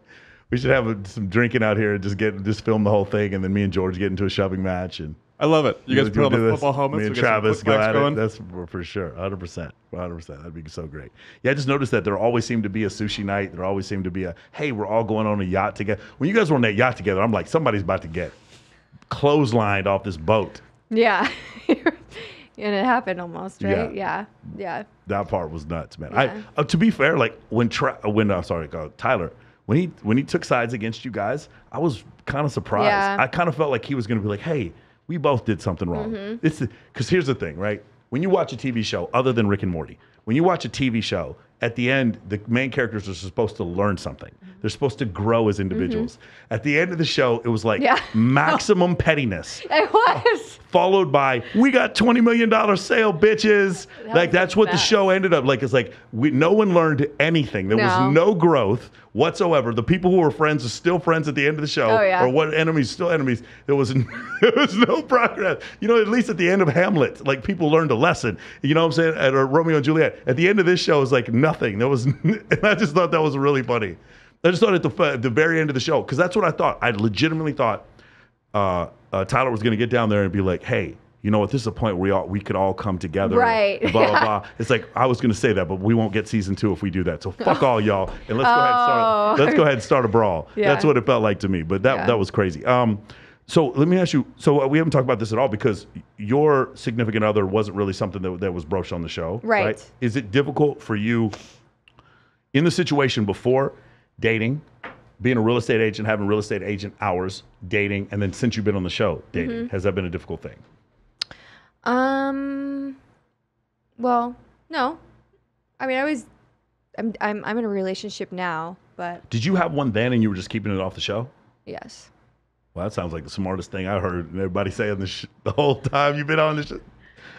We should have some drinking out here and just film the whole thing, and then me and George get into a shoving match, and I love it. You guys put on the do this. football helmets. Me and we get some Travis quick go facts at going. it. That's for sure, 100%, 100%. That'd be so great. Yeah, I just noticed that there always seemed to be a sushi night. There always seemed to be a, hey, we're all going on a yacht together. When you guys were on that yacht together, I'm like, somebody's about to get clotheslined off this boat. Yeah. And it happened almost, right? Yeah. Yeah. That part was nuts, man. Yeah. To be fair, like when Tyler, when he took sides against you guys, I was kind of surprised. Yeah. I kind of felt like he was going to be like, hey, we both did something wrong. Mm-hmm. Because here's the thing, right? When you watch a TV show, other than Rick and Morty, when you watch a TV show, at the end, the main characters are supposed to learn something. They're supposed to grow as individuals. At the end of the show, it was like Yeah. maximum pettiness. It was. Followed by, we got $20 million sale, bitches. Like, that's what the nuts. show ended up. Like, it's like, no one learned anything. There was no growth whatsoever. The people who were friends are still friends at the end of the show. Oh, yeah. Or what enemies, still enemies. There was no progress. You know, at least at the end of Hamlet, like, people learned a lesson. You know what I'm saying? At Romeo and Juliet. At the end of this show, is like nothing. There was, and I just thought that was really funny. I just thought at the very end of the show, because that's what I thought. I legitimately thought Tyler was going to get down there and be like, hey, you know what? This is a point where we could all come together. Right. Blah, blah, blah. It's like, I was going to say that, but we won't get season 2 if we do that. So fuck all y'all. And let's go ahead and start a brawl. Yeah. That's what it felt like to me. But that was crazy. So let me ask you, so we haven't talked about this at all because your significant other wasn't really something that was broached on the show. Right. Is it difficult for you in the situation before dating, being a real estate agent, having real estate agent hours, dating, and then since you've been on the show, dating? Has that been a difficult thing? Well, no. I mean, I'm in a relationship now, but Did you have one then and you were just keeping it off the show? yes. Well, that sounds like the smartest thing I heard everybody saying the whole time you've been on this shit.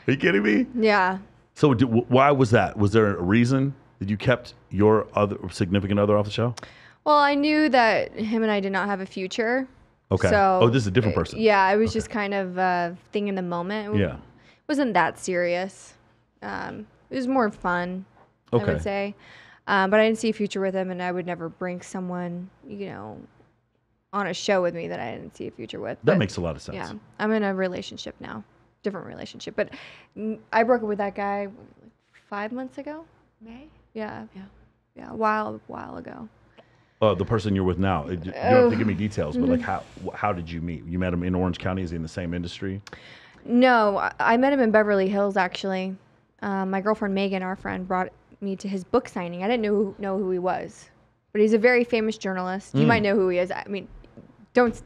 Are you kidding me? Yeah. So why was that? Was there a reason that you kept your other significant other off the show? Well, I knew that him and I did not have a future. Okay. So, This is a different person. Yeah, it was just kind of a thing in the moment. Yeah. It wasn't that serious. It was more fun, I Okay. would say. But I didn't see a future with him, and I would never bring someone, on a show with me that I didn't see a future with. That But, makes a lot of sense. yeah, I'm in a relationship now, different relationship. But I broke up with that guy 5 months ago. May? Yeah. A while ago. The person you're with now, you don't have to give me details, but like how did you meet? You met him in Orange County? Is he in the same industry? No, I met him in Beverly Hills, actually. My girlfriend Megan, our friend, brought me to his book signing. I didn't know who he was, but he's a very famous journalist. You might know who he is. I mean, don't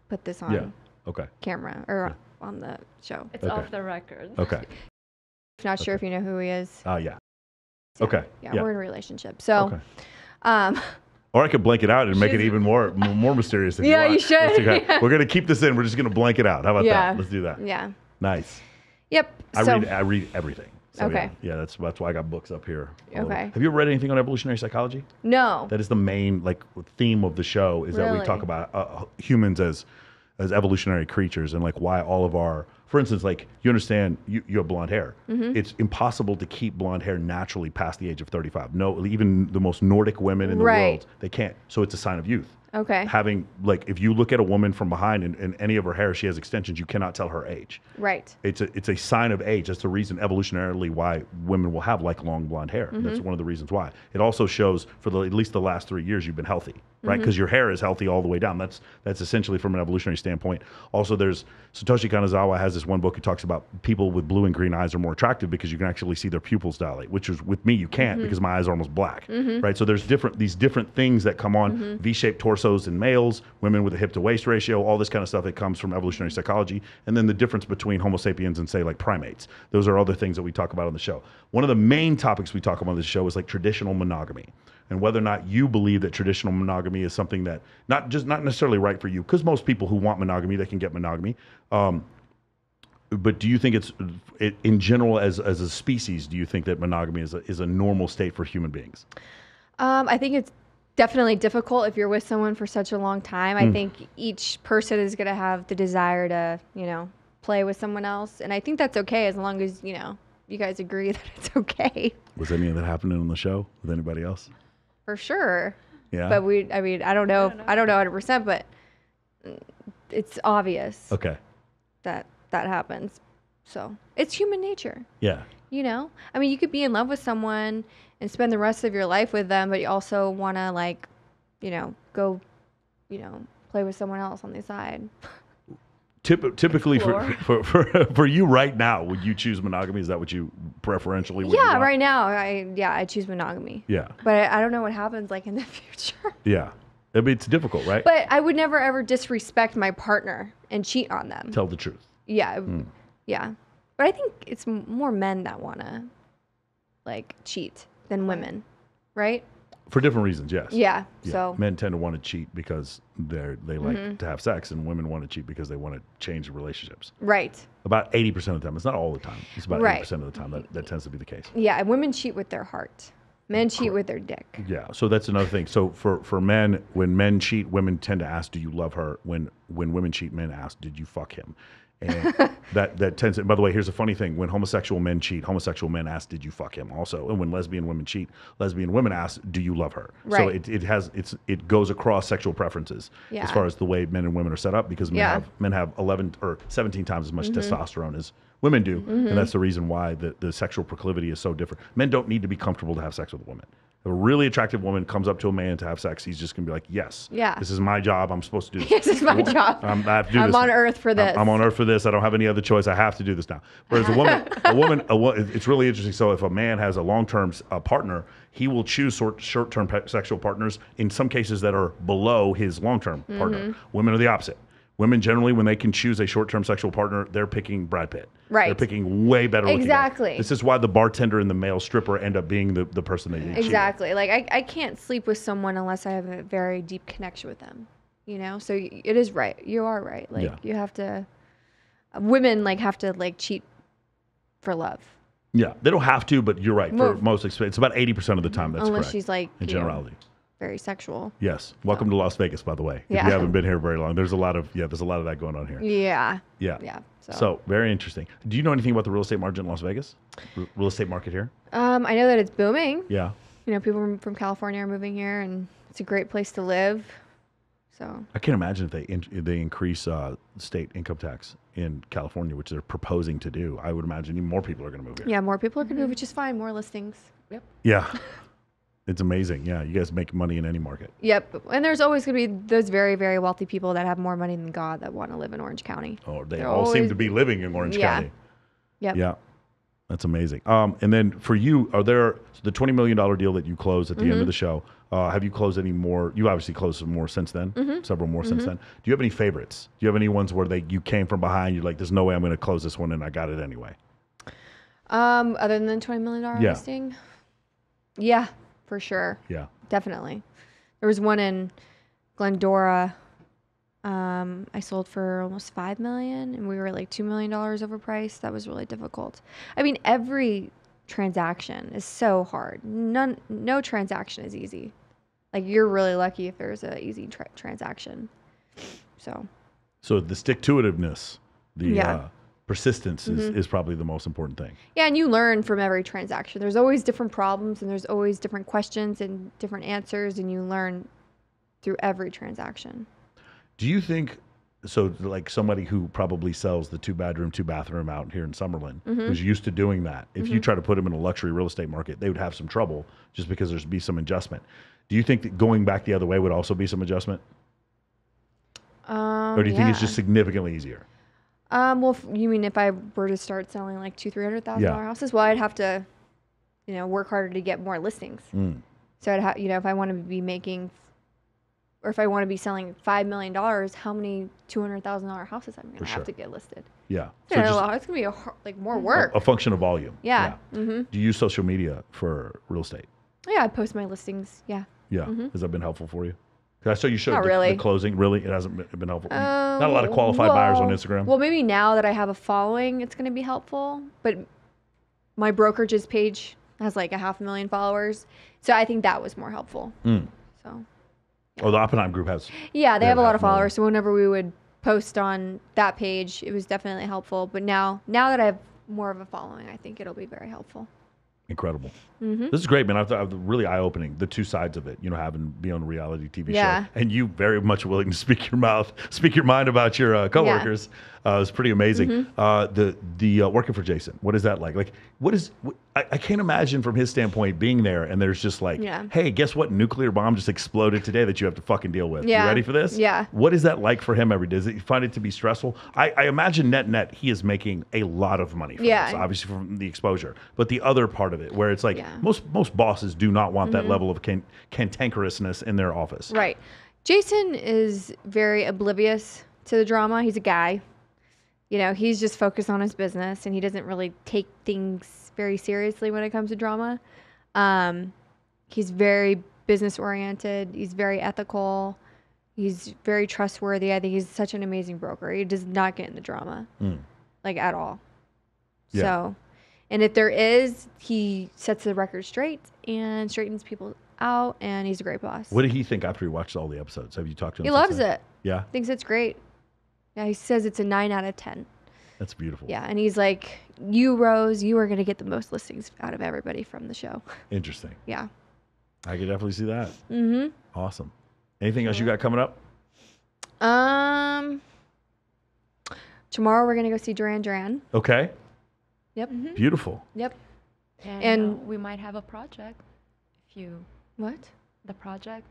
put this on Yeah. Okay. camera or on the show. It's Okay. off the record. Okay. Not sure if you know who he is. Yeah. Okay. Yeah, we're in a relationship. So, Okay. Or I could blank it out and make it even more mysterious. If Yeah, you want. you should. Okay. We're gonna keep this in. We're just gonna blank it out. How about Yeah. that? Let's do that. yeah. Nice. Yep. I read everything. So okay. Yeah, that's why I got books up here. Okay. Have you ever read anything on evolutionary psychology? No. That is the main theme of the show is that we talk about humans as evolutionary creatures and like why all of our, for instance, like you understand you have blonde hair. It's impossible to keep blonde hair naturally past the age of 35. No, even the most Nordic women in the world, they can't. So it's a sign of youth. Okay. Having like if you look at a woman from behind and any of her hair, she has extensions, you cannot tell her age. Right. It's a sign of age. That's the reason evolutionarily why women will have like long blonde hair. That's one of the reasons why. It also shows for at least the last 3 years you've been healthy, right? Because your hair is healthy all the way down. That's essentially from an evolutionary standpoint. Also, there's Satoshi Kanazawa has this one book. He talks about people with blue and green eyes are more attractive because you can actually see their pupils dilate, which is with me you can't because my eyes are almost black, right? So there's these different things that come on V-shaped torsos in males, women with a hip to waist ratio, all this kind of stuff that comes from evolutionary psychology, and then the difference between Homo sapiens and say like primates. Those are other things that we talk about on the show. One of the main topics we talk about on this show is like traditional monogamy and whether or not you believe that traditional monogamy is something that not necessarily right for you, because most people who want monogamy, they can get monogamy. But do you think in general as a species, do you think that monogamy is a normal state for human beings? I think it's definitely difficult if you're with someone for such a long time. I think each person is going to have the desire to, play with someone else. And I think that's okay as long as, you guys agree that it's okay. Was any of that happening on the show with anybody else? For sure. Yeah. But I don't know 100%, but it's obvious. Okay. That happens. So it's human nature. Yeah. You could be in love with someone and spend the rest of your life with them, but you also want to go, play with someone else on the side. Typically for you right now, would you choose monogamy? Is that what you preferentially would? Yeah, right now, I choose monogamy. Yeah. But I don't know what happens like in the future. Yeah. I mean, it's difficult, right? But I would never ever disrespect my partner and cheat on them. Tell the truth. Yeah. Yeah. But I think it's more men that want to cheat than women, right? For different reasons, yes. Yeah. So men tend to want to cheat because they like to have sex, and women want to cheat because they want to change relationships. Right. About 80% of the time. It's not all the time. It's about 80% of the time that tends to be the case. Yeah, and women cheat with their heart. Men cheat with their dick. Yeah, so that's another thing. So for men, when men cheat, women tend to ask, "Do you love her?" When women cheat, men ask, "Did you fuck him?" And that tends to, by the way, here's a funny thing. When homosexual men cheat, homosexual men ask, "Did you fuck him?" Also. And when lesbian women cheat, lesbian women ask, "Do you love her?" Right. So it goes across sexual preferences as far as the way men and women are set up, because men have 11 or 17 times as much testosterone as women do. And that's the reason why the sexual proclivity is so different. Men don't need to be comfortable to have sex with a woman. If a really attractive woman comes up to a man to have sex, he's just going to be like, yes, this is my job. I'm supposed to do this. This is my job. I have to do this. I'm on earth for this. I'm on earth for this. I don't have any other choice. I have to do this now. Whereas a woman, it's really interesting. So if a man has a long-term partner, he will choose short-term sexual partners in some cases that are below his long-term partner. Women are the opposite. Women generally, when they can choose a short-term sexual partner, they're picking Brad Pitt. Right. They're picking way better looking guys. Exactly. This is why the bartender and the male stripper end up being the person they cheat. Exactly. Like I can't sleep with someone unless I have a very deep connection with them. So it is right. You are right. You have to. Women have to cheat for love. Yeah, they don't have to, but you're right. For most, it's about 80% of the time. That's unless correct. She's in generality. Very sexual. Yes. Welcome to Las Vegas, by the way. If you haven't been here very long, there's a lot of that going on here. Yeah. Yeah. Yeah. So very interesting. Do you know anything about the real estate market in Las Vegas? Real estate market here? I know that it's booming. Yeah. People from California are moving here, and it's a great place to live. So I can't imagine if they increase state income tax in California, which they're proposing to do. I would imagine even more people are going to move here. Yeah, more people are going to move, which is fine. More listings. Yep. Yeah. It's amazing. Yeah, you guys make money in any market. Yep. And there's always going to be those very, very wealthy people that have more money than God that want to live in Orange County. Oh, they all seem to be living in Orange County. Yep. Yeah. That's amazing. And then for you, are there the $20 million deal that you closed at the end of the show? Have you closed any more? You obviously closed some more since then, several more since then. Do you have any favorites? Do you have any ones where you came from behind? You're like, there's no way I'm going to close this one, and I got it anyway. Other than $20 million listing? Yeah, for sure. Yeah. Definitely. There was one in Glendora. I sold for almost 5 million, and we were like $2 million overpriced. That was really difficult. I mean, every transaction is so hard. No transaction is easy. Like, you're really lucky if there's an easy transaction. So the stick-to-itiveness, the Yeah. persistence is probably the most important thing. yeah, and you learn from every transaction. There's always different problems, and there's always different questions and different answers, and you learn through every transaction. Do you think so? Like somebody who probably sells the 2-bedroom, 2-bathroom out here in Summerlin, who's used to doing that. If you try to put them in a luxury real estate market, they would have some trouble just because there's be some adjustment. Do you think that going back the other way would also be some adjustment, or do you think it's just significantly easier? Well, you mean if I were to start selling like $200,000-$300,000 houses? Well, I'd have to, work harder to get more listings. So I'd have, if I want to be making, or if I want to be selling $5 million, how many $200,000 houses I'm going to have to get listed? Yeah. So it's going to be more work. A function of volume. Yeah. Do you use social media for real estate? Yeah, I post my listings. Yeah. Yeah. Has that been helpful for you? Because I saw you showed Not the really. closing. Really? It hasn't been helpful? Not a lot of qualified buyers on Instagram? Well, maybe now that I have a following, it's going to be helpful. But my brokerage's page has like 500,000 followers. So I think that was more helpful. So. Oh, the Oppenheim group has. Yeah, they have a lot of followers. So whenever we would post on that page, it was definitely helpful. But now that I have more of a following, I think it'll be very helpful. Incredible. This is great, man. I thought really eye-opening, the two sides of it, having be on a reality TV show. And you very much willing to speak your mind about your coworkers. It was pretty amazing. The working for Jason, what is that like? Like, I can't imagine from his standpoint being there and there's just like, hey, guess what? Nuclear bomb just exploded today that you have to fucking deal with. You ready for this? Yeah. What is that like for him every day? Does he find it to be stressful? I imagine net, he is making a lot of money from this, obviously from the exposure. But the other part of it, where it's like most bosses do not want that level of cantankerousness in their office. Right. Jason is very oblivious to the drama. He's a guy. He's just focused on his business, and he doesn't really take things very seriously when it comes to drama. He's very business oriented. He's very ethical. He's very trustworthy. I think he's such an amazing broker. He does not get in the drama, like at all. Yeah. So, and if there is, he sets the record straight and straightens people out, and he's a great boss. What did he think after he watched all the episodes? Have you talked to him? He loves it. Yeah. Thinks it's great. Yeah, he says it's a 9 out of 10. That's beautiful. Yeah, and he's like, you, Rose, you are going to get the most listings out of everybody from the show. Interesting. Yeah. I could definitely see that. Mm-hmm. Awesome. Anything else you got coming up? Tomorrow we're going to go see Duran Duran. Okay. Yep. Beautiful. Yep. And we might have a project. If you... What? The project,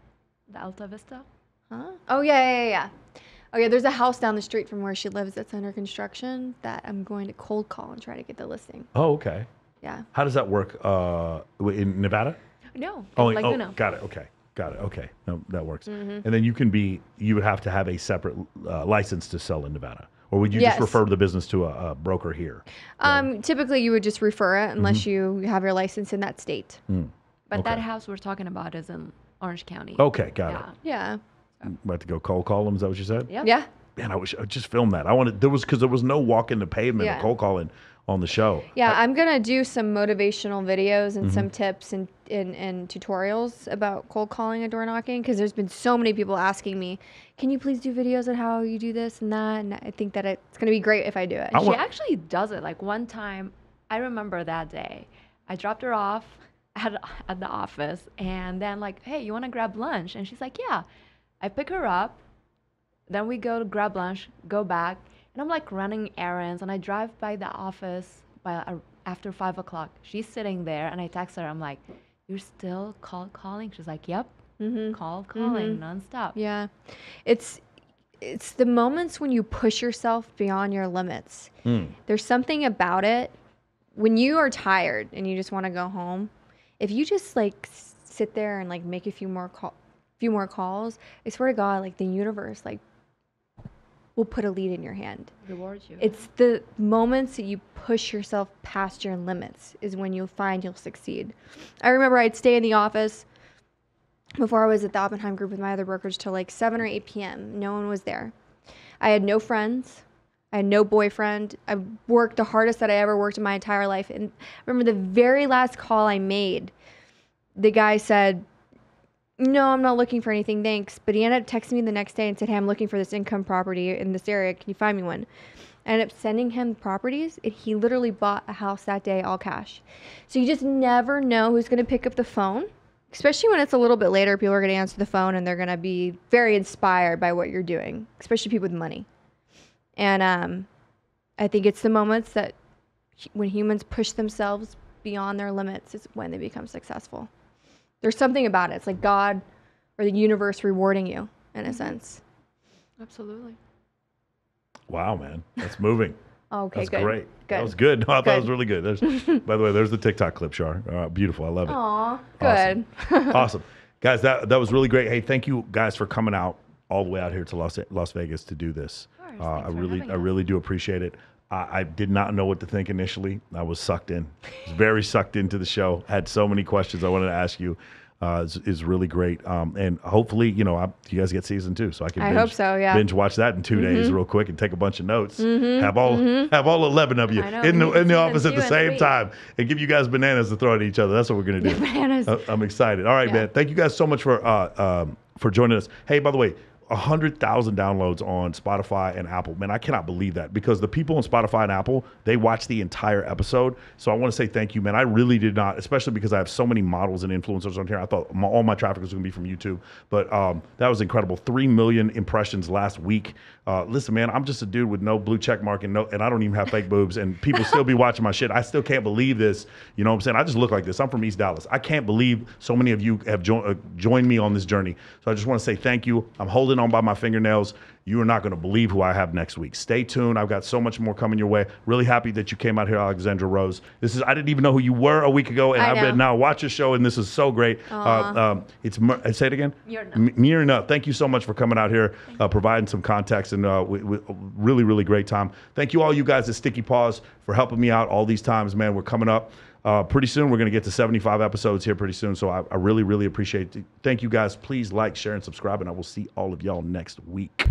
the Alta Vista. Huh? Oh, yeah. Oh, yeah, there's a house down the street from where she lives that's under construction that I'm going to cold call and try to get the listing. Oh, okay. Yeah. How does that work in Nevada? No. Laguna. Got it. Okay. No, that works. And then you would have to have a separate license to sell in Nevada. Or would you just refer the business to a broker here? Typically, you would just refer it unless you have your license in that state. But that house we're talking about is in Orange County. Okay, got it. Yeah. About to go cold call them, is that what you said? Yep. Yeah. Man, I just filmed that. Because there was no walking the pavement or cold calling on the show. Yeah, I'm going to do some motivational videos and some tips and tutorials about cold calling and door knocking, because there's been so many people asking me, can you please do videos on how you do this and that? And I think that it's going to be great if I do it. She actually does it. Like one time, I remember that day, I dropped her off at the office, and then like, hey, you want to grab lunch? And she's like, yeah. I pick her up, then we go to grab lunch, go back, and I'm like running errands, and I drive by the office after 5 o'clock. She's sitting there, and I text her. I'm like, you're still calling? She's like, yep, calling nonstop. Yeah, it's the moments when you push yourself beyond your limits. There's something about it when you are tired and you just want to go home. If you just like sit there and like make a few more calls, I swear to God, like the universe like will put a lead in your hand. Rewards you. It's the moments that you push yourself past your limits is when you'll find you'll succeed. I remember I'd stay in the office before I was at the Oppenheim group with my other brokerage till like 7 or 8 p.m. No one was there. I had no friends. I had no boyfriend. I worked the hardest that I ever worked in my entire life. And I remember the very last call I made, the guy said, no, I'm not looking for anything, thanks. But he ended up texting me the next day and said, hey, I'm looking for this income property in this area. Can you find me one? I ended up sending him properties, and he literally bought a house that day, all cash. So you just never know who's going to pick up the phone, especially when it's a little bit later. People are going to answer the phone, and they're going to be very inspired by what you're doing, especially people with money. And I think it's the moments that when humans push themselves beyond their limits is when they become successful. There's something about it. It's like God or the universe rewarding you in a sense. Absolutely. Wow, man. That's moving. Okay, That's good. great. Good. That was good. No, I thought it was really good. By the way, there's the TikTok clip, Shar. Beautiful. I love it. Aw, good. Awesome. Guys, that was really great. Hey, thank you guys for coming out all the way out here to Las Vegas to do this. Of course. I really do appreciate it. I did not know what to think initially. I was sucked in. I was very sucked into the show. Had so many questions I wanted to ask you. Is really great. And hopefully, you guys get season 2, so I can binge watch that in 2 days real quick and take a bunch of notes. Have all 11 of you in the office at the same time and give you guys bananas to throw at each other. That's what we're gonna do. Bananas. I'm excited. All right, man. Thank you guys so much for joining us. Hey, by the way, 100,000 downloads on Spotify and Apple. Man, I cannot believe that, because the people on Spotify and Apple, they watch the entire episode. So I want to say thank you, man. I really did not, especially because I have so many models and influencers on here. I thought all my traffic was going to be from YouTube, but that was incredible. 3 million impressions last week. Listen, man, I'm just a dude with no blue check mark and I don't even have fake boobs, and people still be watching my shit. I still can't believe this. You know what I'm saying? I just look like this. I'm from East Dallas. I can't believe so many of you have joined me on this journey. So I just want to say thank you. I'm holding on by my fingernails. You are not going to believe who I have next week. Stay tuned. I've got so much more coming your way. Really happy that you came out here, Alexandra Rose. I didn't even know who you were a week ago, and I've been now watch your show, and this is so great. Say it again. Mirna. Thank you so much for coming out here, providing some context, and really, really great time. Thank you all you guys at Sticky Paws for helping me out all these times, man. We're coming up. Pretty soon, we're going to get to 75 episodes here pretty soon. So I really, really appreciate it. Thank you guys. Please like, share, and subscribe, and I will see all of y'all next week.